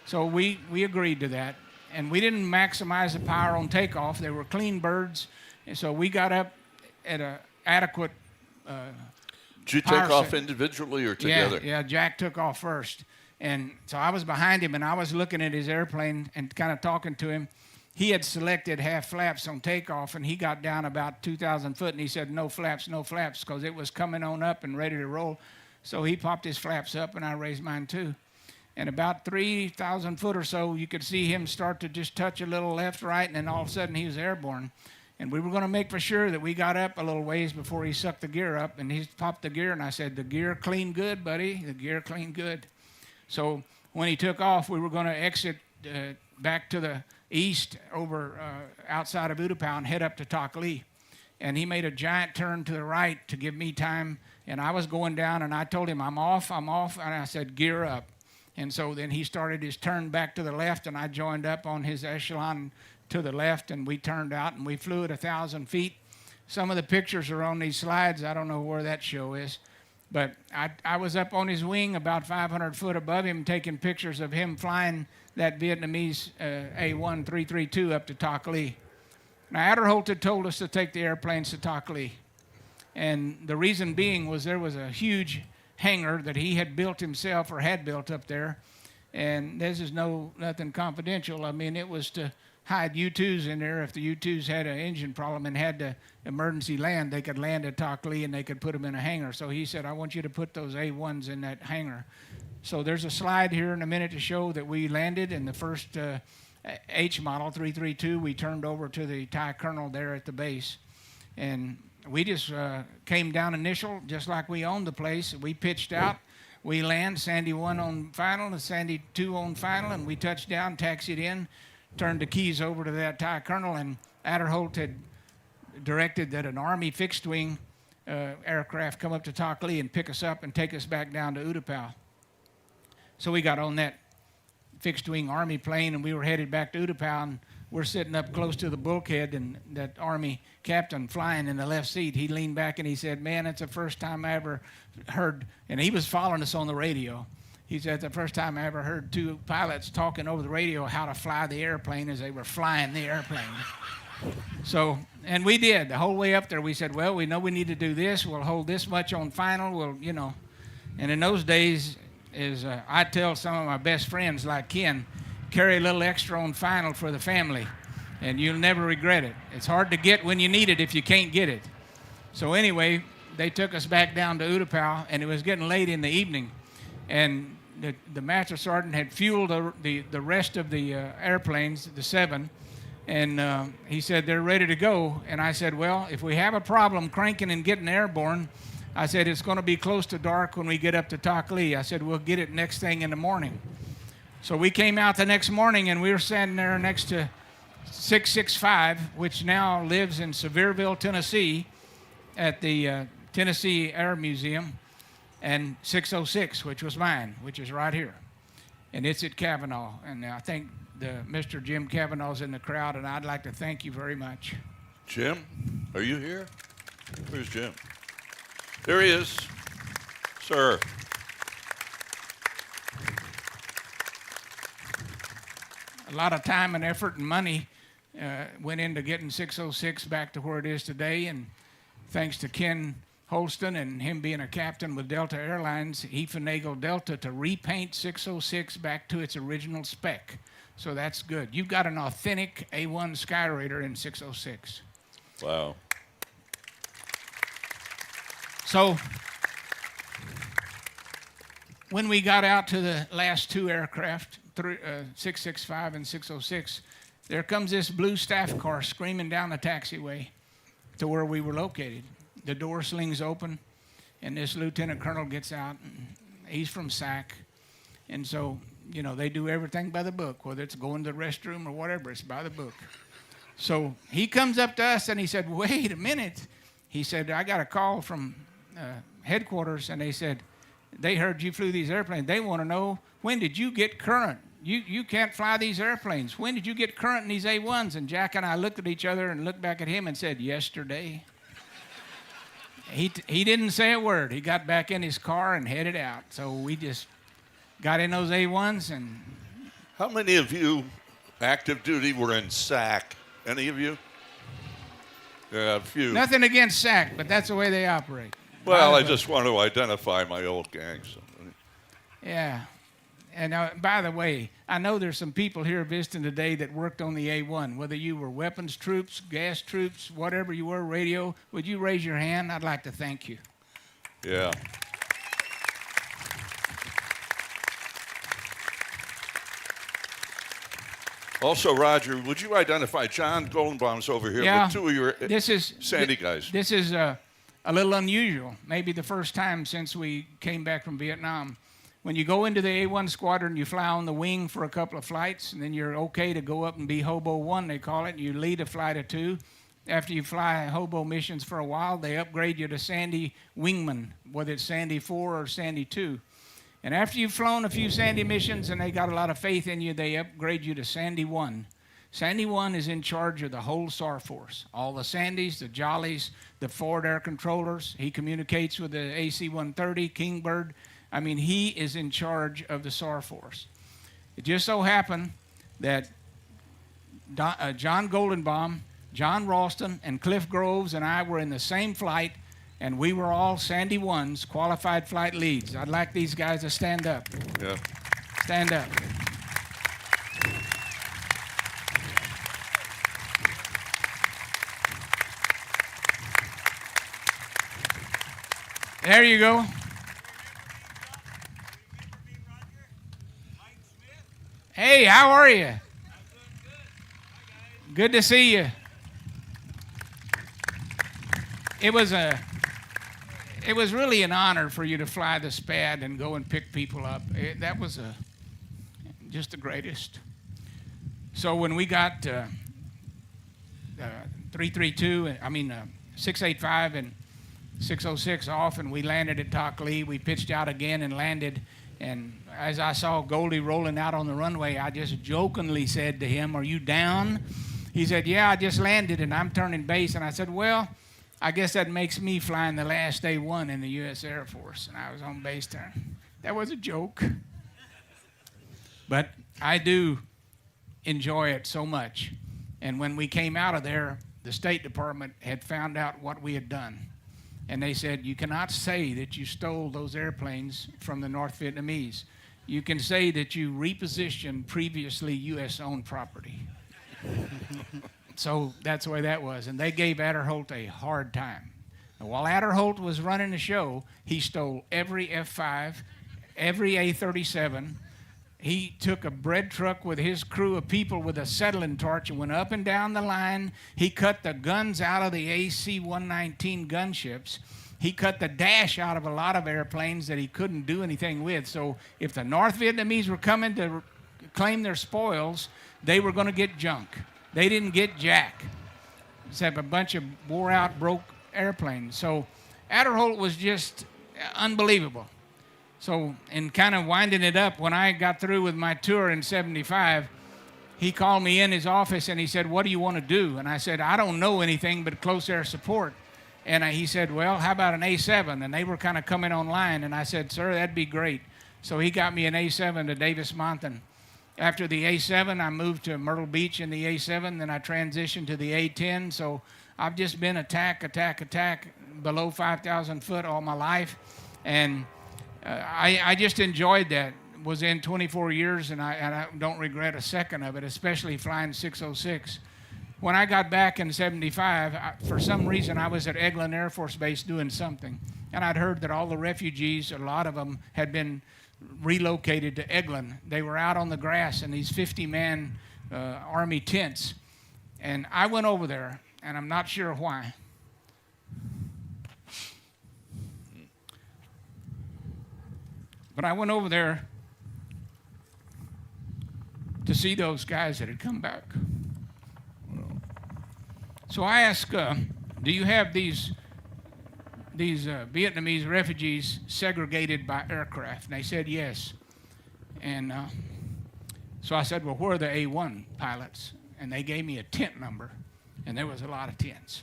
So we agreed to that, and we didn't maximize the power on takeoff. They were clean birds, and so we got up at an adequate Did you take off individually or together? Yeah, Jack took off first. And so I was behind him, and I was looking at his airplane and kind of talking to him. He had selected half flaps on takeoff, and he got down about 2,000 foot, and he said, no flaps, because it was coming on up and ready to roll. So he popped his flaps up, and I raised mine too. And about 3,000 foot or so, you could see him start to just touch a little left, right, and then all of a sudden he was airborne. And we were going to make for sure that we got up a little ways before he sucked the gear up, and he popped the gear, and I said, the gear clean good, buddy, the gear clean good. So when he took off, we were going to exit back to the east over outside of Utapao and head up to Tak Lee. And he made a giant turn to the right to give me time, and I was going down, and I told him, I'm off, and I said, gear up. And so then he started his turn back to the left, and I joined up on his echelon to the left, and we turned out, and we flew at 1,000 feet. Some of the pictures are on these slides. I don't know where that show is. But I was up on his wing about 500 foot above him, taking pictures of him flying that Vietnamese A-1 332 up to Tak Lee. Now, Adderholt had told us to take the airplanes to Tak Lee. And the reason being was there was a huge hangar that he had built himself or had built up there. And this is nothing confidential. I mean, it was to hide U-2s in there. If the U-2s had an engine problem and had to emergency land, they could land at Tak Lee and they could put them in a hangar. So he said, I want you to put those A-1s in that hangar. So there's a slide here in a minute to show that we landed in the first H model 332. We turned over to the Thai colonel there at the base. And we just came down initial, just like we owned the place. We pitched out. We land, Sandy 1 on final and Sandy 2 on final, and we touched down, taxied in, turned the keys over to that Thai colonel, and Adderholt had directed that an Army fixed-wing aircraft come up to Tak Lee and pick us up and take us back down to Utapao. So we got on that fixed-wing Army plane, and we were headed back to Utapao, and we're sitting up close to the bulkhead, and that Army captain flying in the left seat, he leaned back and he said, man, it's the first time I ever heard, and he was following us on the radio, He said the first time I ever heard two pilots talking over the radio how to fly the airplane as they were flying the airplane. So, and we did. The whole way up there, we said, well, we know we need to do this. We'll hold this much on final. We'll, you know. And in those days, I tell some of my best friends like Ken, carry a little extra on final for the family, and you'll never regret it. It's hard to get when you need it if you can't get it. So anyway, they took us back down to Utapau, and it was getting late in the evening. And the master sergeant had fueled the rest of the airplanes, the 7, and he said, they're ready to go. And I said, well, if we have a problem cranking and getting airborne, I said, it's going to be close to dark when we get up to Takli. I said, we'll get it next thing in the morning. So we came out the next morning, and we were standing there next to 665, which now lives in Sevierville, Tennessee, at the Tennessee Air Museum, and 606, which was mine, which is right here. And it's at Cavanaugh. And I think Mr. Jim Cavanaugh's in the crowd, and I'd like to thank you very much. Jim, are you here? Where's Jim? There he is, sir. A lot of time and effort and money went into getting 606 back to where it is today, and thanks to Ken Holston and him being a captain with Delta Airlines, he finagled Delta to repaint 606 back to its original spec. So that's good. You've got an authentic A1 Skyraider in 606. Wow. So when we got out to the last two aircraft, 665 and 606, there comes this blue staff car screaming down the taxiway to where we were located. The door slings open, and this lieutenant colonel gets out. And he's from SAC, and so, you know, they do everything by the book, whether it's going to the restroom or whatever, it's by the book. So he comes up to us, and he said, wait a minute. He said, I got a call from headquarters, and they said, they heard you flew these airplanes. They want to know, when did you get current? You can't fly these airplanes. When did you get current in these A1s? And Jack and I looked at each other and looked back at him and said, yesterday. He didn't say a word. He got back in his car and headed out. So we just got in those A1s. And how many of you active duty were in SAC? Any of you? Yeah, a few. Nothing against SAC, but that's the way they operate. Well, I just want to identify my old gang. So. Yeah. And by the way, I know there's some people here visiting today that worked on the A1. Whether you were weapons troops, gas troops, whatever you were, radio, would you raise your hand? I'd like to thank you. Yeah. Also, Roger, would you identify John Goldenbaum's over here with two of your Sandy guys? This is a little unusual. Maybe the first time since we came back from Vietnam. When you go into the A1 squadron, you fly on the wing for a couple of flights, and then you're okay to go up and be Hobo 1, they call it, and you lead a flight of 2. After you fly Hobo missions for a while, they upgrade you to Sandy Wingman, whether it's Sandy 4 or Sandy 2. And after you've flown a few Sandy missions and they got a lot of faith in you, they upgrade you to Sandy 1. Sandy 1 is in charge of the whole SAR force, all the Sandys, the Jollies, the forward air controllers. He communicates with the AC-130, Kingbird. I mean, he is in charge of the SAR force. It just so happened that John Goldenbaum, John Ralston, and Cliff Groves and I were in the same flight, and we were all Sandy 1s, qualified flight leads. I'd like these guys to stand up. Yeah. Stand up. There you go. Hey, how are you? Good to see you. It was really an honor for you to fly the SPAD and go and pick people up. That was just the greatest. So when we got 685 and 606 off, and we landed at Takli, we pitched out again and landed. And as I saw Goldie rolling out on the runway, I just jokingly said to him, "Are you down?" He said, "Yeah, I just landed and I'm turning base." And I said, "Well, I guess that makes me flying the last A1 in the U.S. Air Force." And I was on base turn. That was a joke. But I do enjoy it so much. And when we came out of there, the State Department had found out what we had done. And they said, you cannot say that you stole those airplanes from the North Vietnamese. You can say that you repositioned previously U.S.-owned property. So that's the way that was. And they gave Adderholt a hard time. And while Adderholt was running the show, he stole every F-5, every A-37. He took a bread truck with his crew of people with a acetylene torch and went up and down the line. He cut the guns out of the AC-119 gunships. He cut the dash out of a lot of airplanes that he couldn't do anything with. So if the North Vietnamese were coming to claim their spoils, they were going to get junk. They didn't get jack, except a bunch of wore-out, broke airplanes. So Adderholt was just unbelievable. So, in kind of winding it up, when I got through with my tour in '75, he called me in his office and he said, what do you want to do? And I said, I don't know anything but close air support. And he said, well, how about an A-7? And they were kind of coming online. And I said, sir, that'd be great. So he got me an A-7 to Davis-Monthan. After the A-7, I moved to Myrtle Beach in the A-7. Then I transitioned to the A-10. So I've just been attack below 5,000 foot all my life. And I just enjoyed that. Was in 24 years, and I don't regret a second of it, especially flying 606. When I got back in '75, for some reason I was at Eglin Air Force Base doing something, and I'd heard that all the refugees, a lot of them, had been relocated to Eglin. They were out on the grass in these 50-man Army tents, and I went over there, and I'm not sure why. But I went over there to see those guys that had come back. So I asked, do you have these Vietnamese refugees segregated by aircraft? And they said yes. And so I said, well, where are the A-1 pilots? And they gave me a tent number, and there was a lot of tents.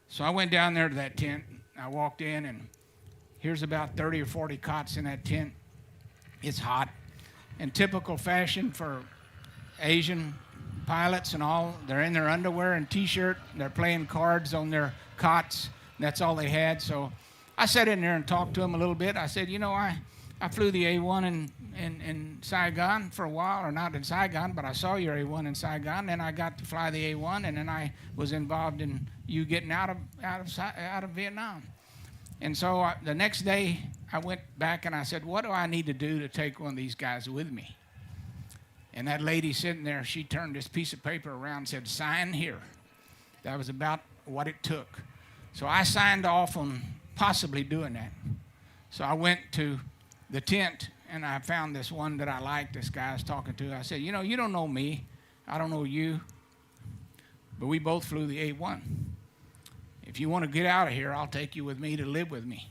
So I went down there to that tent. I walked in, and here's about 30 or 40 cots in that tent. It's hot. In typical fashion for Asian pilots and all, they're in their underwear and T-shirt. They're playing cards on their cots. That's all they had. So I sat in there and talked to them a little bit. I said, you know, I flew the A-1 in Saigon for a while, or not in Saigon, but I saw your A-1 in Saigon. Then I got to fly the A-1, and then I was involved in you getting out of Vietnam. And so the next day, I went back and I said, what do I need to do to take one of these guys with me? And that lady sitting there, she turned this piece of paper around and said, sign here. That was about what it took. So I signed off on possibly doing that. So I went to the tent and I found this one that I liked, this guy I was talking to. I said, you know, you don't know me. I don't know you. But we both flew the A-1. If you want to get out of here, I'll take you with me to live with me.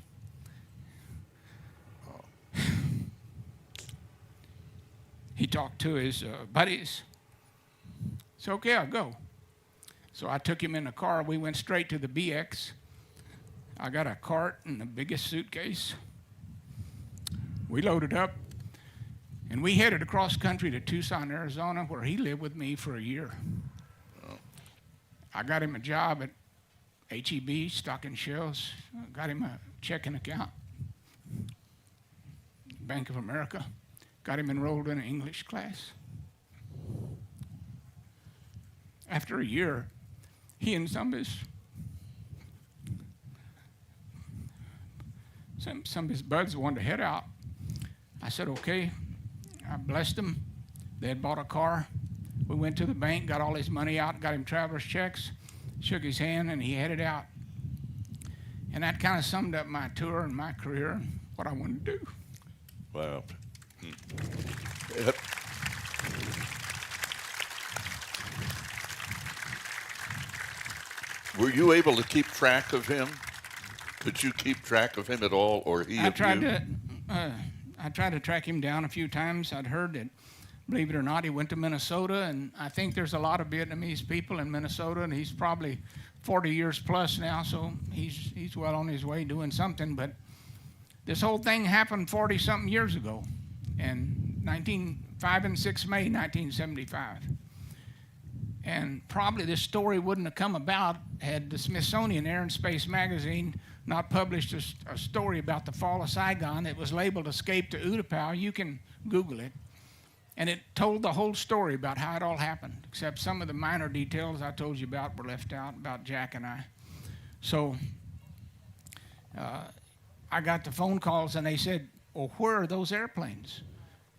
He talked to his buddies. It's okay, I'll go. So I took him in the car. We went straight to the BX. I got a cart and the biggest suitcase. We loaded up, and we headed across country to Tucson, Arizona, where he lived with me for a year. I got him a job at HEB, stocking shelves. Got him a checking account. Bank of America. Got him enrolled in an English class. After a year, he and some of his buds wanted to head out. I said, okay. I blessed them. They had bought a car. We went to the bank, got all his money out, got him traveler's checks, shook his hand, and he headed out. And that kind of summed up my tour and my career and what I wanted to do. Wow. Were you able to keep track of him? Could you keep track of him at all, or he? I tried to track him down a few times. I'd heard that, believe it or not, he went to Minnesota, and I think there's a lot of Vietnamese people in Minnesota, and he's probably 40 years plus now, so he's well on his way doing something. But this whole thing happened 40-something years ago, and 5 and 6 May 1975. And probably this story wouldn't have come about had the Smithsonian Air and Space Magazine not published a story about the fall of Saigon. It was labeled Escape to Utapao. You can Google it. And it told the whole story about how it all happened, except some of the minor details I told you about were left out, about Jack and I. So I got the phone calls, and they said, well, where are those airplanes?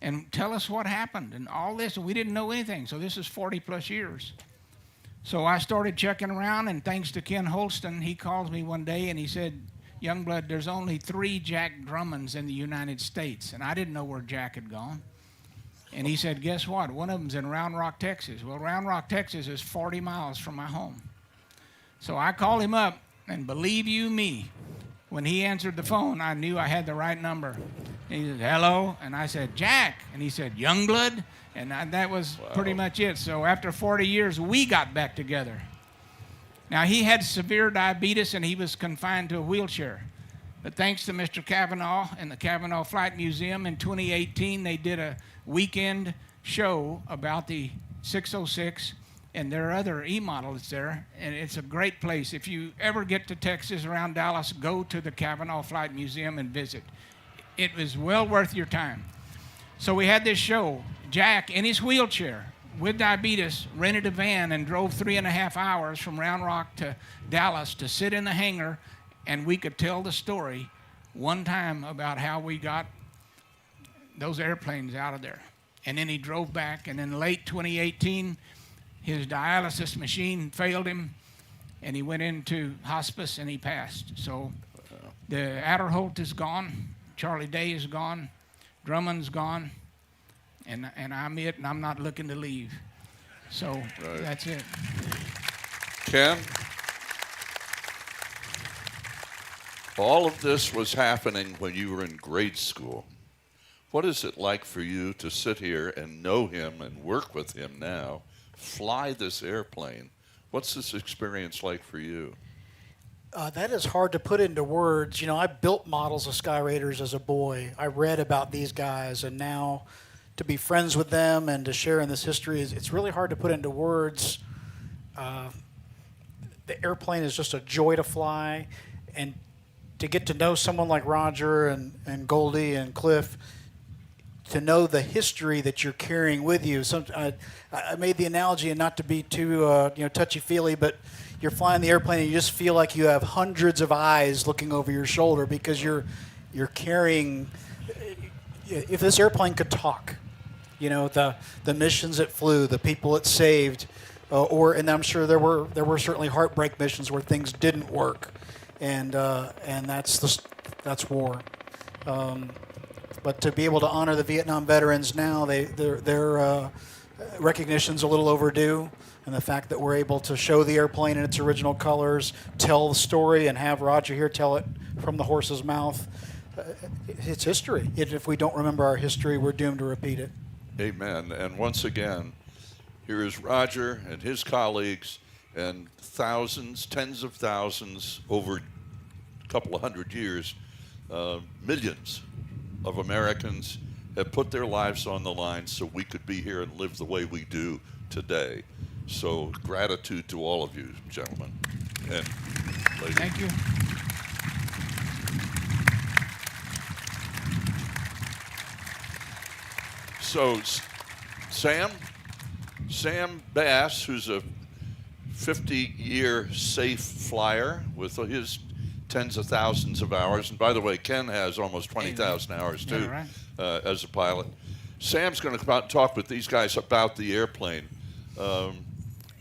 And tell us what happened, and all this, and we didn't know anything. So this is 40 plus years. So I started checking around, and thanks to Ken Holston, he calls me one day and he said, Youngblood, there's only 3 Jack Drummonds in the United States. And I didn't know where Jack had gone. And he said, guess what? One of them's in Round Rock, Texas. Well, Round Rock, Texas is 40 miles from my home. So I called him up, and believe you me, when he answered the phone, I knew I had the right number. And he said, hello? And I said, Jack. And he said, Youngblood? And that was pretty much it. So after 40 years, we got back together. Now, he had severe diabetes, and he was confined to a wheelchair. But thanks to Mr. Cavanaugh and the Cavanaugh Flight Museum, in 2018, they did a weekend show about the 606, and there are other E-models there, and it's a great place. If you ever get to Texas around Dallas, go to the Cavanaugh Flight Museum and visit. It was well worth your time. So we had this show. Jack, in his wheelchair, with diabetes, rented a van and drove 3.5 hours from Round Rock to Dallas to sit in the hangar, and we could tell the story one time about how we got those airplanes out of there. And then he drove back, and in late 2018, his dialysis machine failed him, and he went into hospice, and he passed. So the Adderholt is gone, Charlie Day is gone, Drummond's gone, and I'm it, and I'm not looking to leave. So that's it. Ken, all of this was happening when you were in grade school. What is it like for you to sit here and know him and work with him now, fly this airplane? What's this experience like for you? That is hard to put into words. You know, I built models of Sky Raiders as a boy. I read about these guys, and now to be friends with them and to share in this history, it's really hard to put into words. The airplane is just a joy to fly, and to get to know someone like Roger and Goldie and Cliff, to know the history that you're carrying with you. I made the analogy, and not to be too touchy-feely, but you're flying the airplane and you just feel like you have hundreds of eyes looking over your shoulder because you're carrying. If this airplane could talk, you know, the missions it flew, the people it saved, and I'm sure there were certainly heartbreak missions where things didn't work, and that's war. But to be able to honor the Vietnam veterans now, their recognition's a little overdue, and the fact that we're able to show the airplane in its original colors, tell the story, and have Roger here tell it from the horse's mouth, it's history. If we don't remember our history, we're doomed to repeat it. Amen. And once again, here is Roger and his colleagues and thousands, tens of thousands, over a couple of hundred years, millions of Americans have put their lives on the line so we could be here and live the way we do today. So gratitude to all of you, gentlemen and ladies. Thank you. So Sam Bass, who's a 50-year safe flyer with his tens of thousands of hours, and by the way, Ken has almost 20,000 hours too, Yeah, right. as a pilot. Sam's going to come out and talk with these guys about the airplane.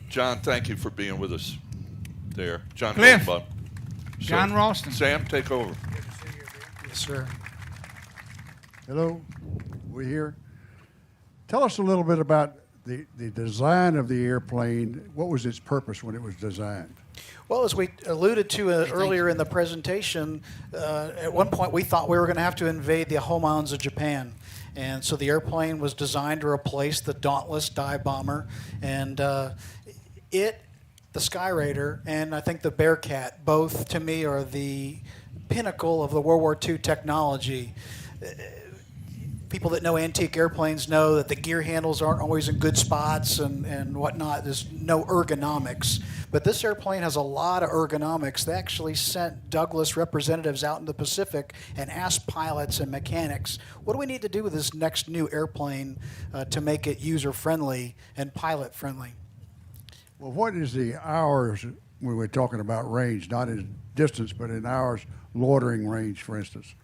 John, thank you for being with us there. John Cliff. Goldenbaum. John Ralston. Sam, take over. Yes, sir. Hello, we here. Tell us a little bit about the design of the airplane. What was its purpose when it was designed? Well, as we alluded to earlier in the presentation, at one point we thought we were going to have to invade the home islands of Japan. And so the airplane was designed to replace the Dauntless dive bomber. And the Sky Raider, and I think the Bearcat, both to me are the pinnacle of the World War II technology. people that know antique airplanes know that the gear handles aren't always in good spots and whatnot. There's no ergonomics. But this airplane has a lot of ergonomics. They actually sent Douglas representatives out in the Pacific and asked pilots and mechanics, what do we need to do with this next new airplane to make it user-friendly and pilot-friendly? Well, what is the hours when we're talking about range, not in distance, but in hours loitering range, for instance?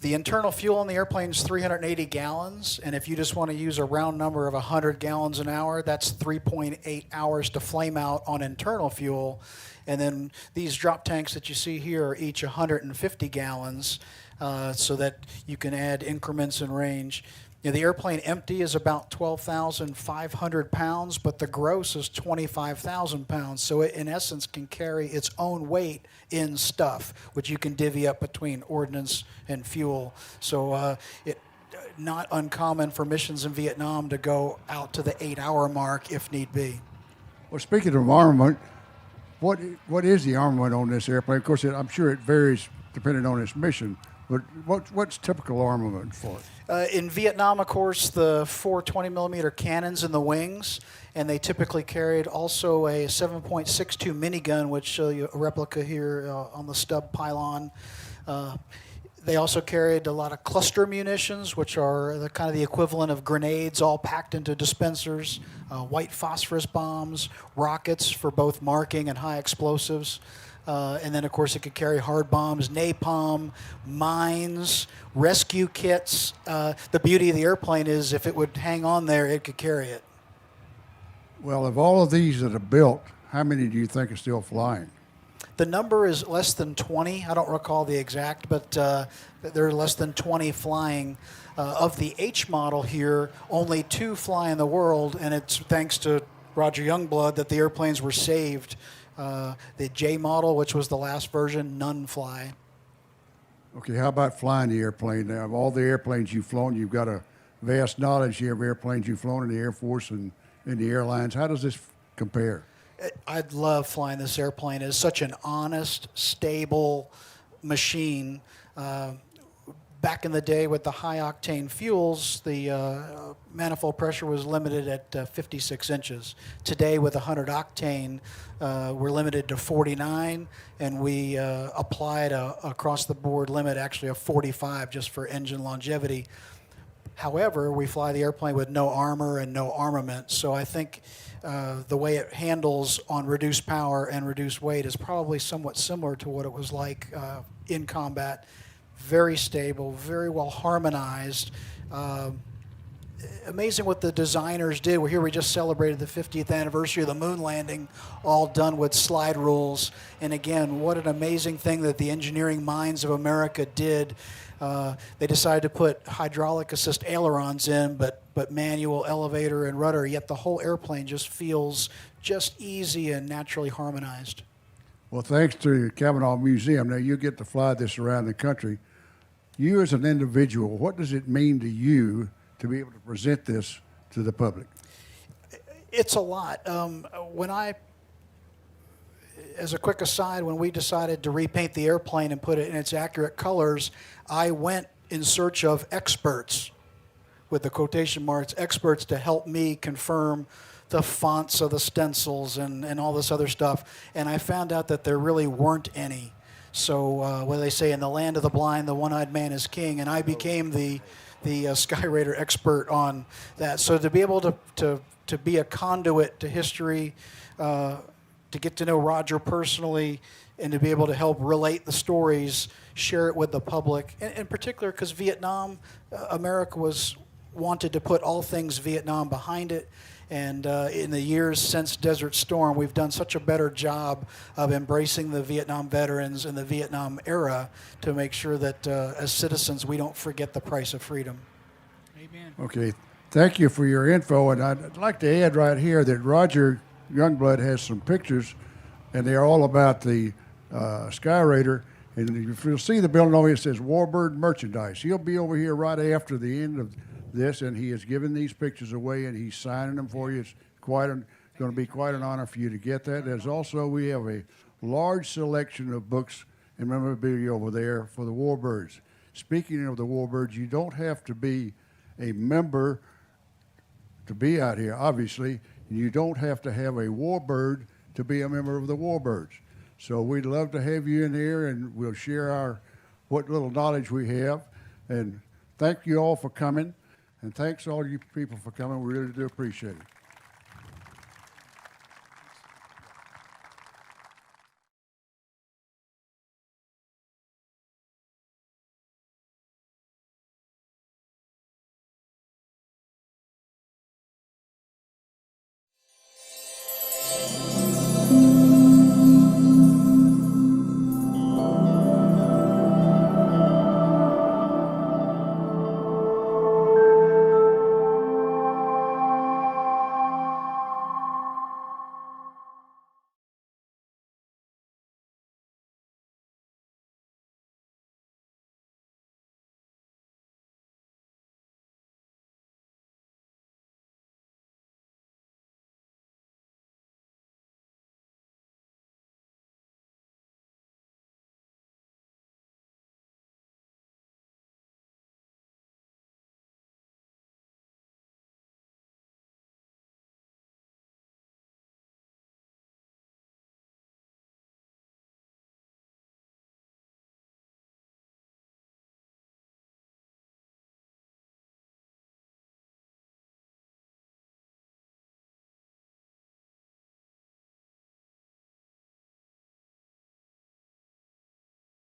The internal fuel on the airplane is 380 gallons, and if you just want to use a round number of 100 gallons an hour, that's 3.8 hours to flame out on internal fuel. And then these drop tanks that you see here are each 150 gallons, so that you can add increments in range. You know, the airplane empty is about 12,500 pounds, but the gross is 25,000 pounds. So it, in essence, can carry its own weight in stuff, which you can divvy up between ordnance and fuel. So it not uncommon for missions in Vietnam to go out to the 8-hour mark if need be. Well, speaking of armament, what is the armament on this airplane? Of course, I'm sure it varies depending on its mission, but what's typical armament for it? In Vietnam, of course, the 4 20-millimeter cannons in the wings, and they typically carried also a 7.62 minigun, which show you a replica here on the stub pylon. They also carried a lot of cluster munitions, which are the kind of the equivalent of grenades, all packed into dispensers, white phosphorus bombs, rockets for both marking and high explosives. And then, of course, it could carry hard bombs, napalm, mines, rescue kits. The beauty of the airplane is if it would hang on there, it could carry it. Well, of all of these that are built, how many do you think are still flying? The number is less than 20. I don't recall the exact, but there are less than 20 flying. Of the H model here, only 2 fly in the world, and it's thanks to Roger Youngblood that the airplanes were saved. The J model, which was the last version, none fly. Okay, how about flying the airplane? Now, of all the airplanes you've flown, you've got a vast knowledge here of airplanes you've flown in the Air Force and in the airlines. How does this compare? I'd love flying this airplane. It's such an honest, stable machine. Back in the day with the high-octane fuels, the manifold pressure was limited at 56 inches. Today, with 100 octane, we're limited to 49, and we applied a across-the-board limit, actually of 45, just for engine longevity. However, we fly the airplane with no armor and no armament, so I think the way it handles on reduced power and reduced weight is probably somewhat similar to what it was like in combat. Very stable, very well harmonized. Amazing what the designers did. Well, here we just celebrated the 50th anniversary of the moon landing, all done with slide rules. And again, what an amazing thing that the engineering minds of America did. They decided to put hydraulic assist ailerons in, but manual elevator and rudder, yet the whole airplane just feels just easy and naturally harmonized. Well, thanks to the Kavanaugh Museum, now you get to fly this around the country. You as an individual, what does it mean to you to be able to present this to the public? It's a lot. As a quick aside, when we decided to repaint the airplane and put it in its accurate colors, I went in search of experts, with the quotation marks, experts to help me confirm the fonts of the stencils and all this other stuff. And I found out that there really weren't any. So what do they say, in the land of the blind, the one-eyed man is king, and I became the Skyraider expert on that. So to be able to be a conduit to history, to get to know Roger personally, and to be able to help relate the stories, share it with the public, and in particular because Vietnam, America wanted to put all things Vietnam behind it. And in the years since Desert Storm, we've done such a better job of embracing the Vietnam veterans and the Vietnam era to make sure that as citizens we don't forget the price of freedom. Amen. Okay, thank you for your info. And I'd like to add right here that Roger Youngblood has some pictures, and they're all about the Skyraider. And if you'll see the building over here, it says Warbird Merchandise. He'll be over here right after the end of this, and he has given these pictures away, and he's signing them for you. It's going to be quite an honor for you to get that. There's also, we have a large selection of books and memorabilia over there for the Warbirds. speaking of the warbirds, you don't have to be a member to be out here, obviously. You don't have to have a warbird to be a member of the warbirds. So we'd love to have you in here, and we'll share what little knowledge we have. And thank you all for coming, and thanks all you people for coming. We really do appreciate it.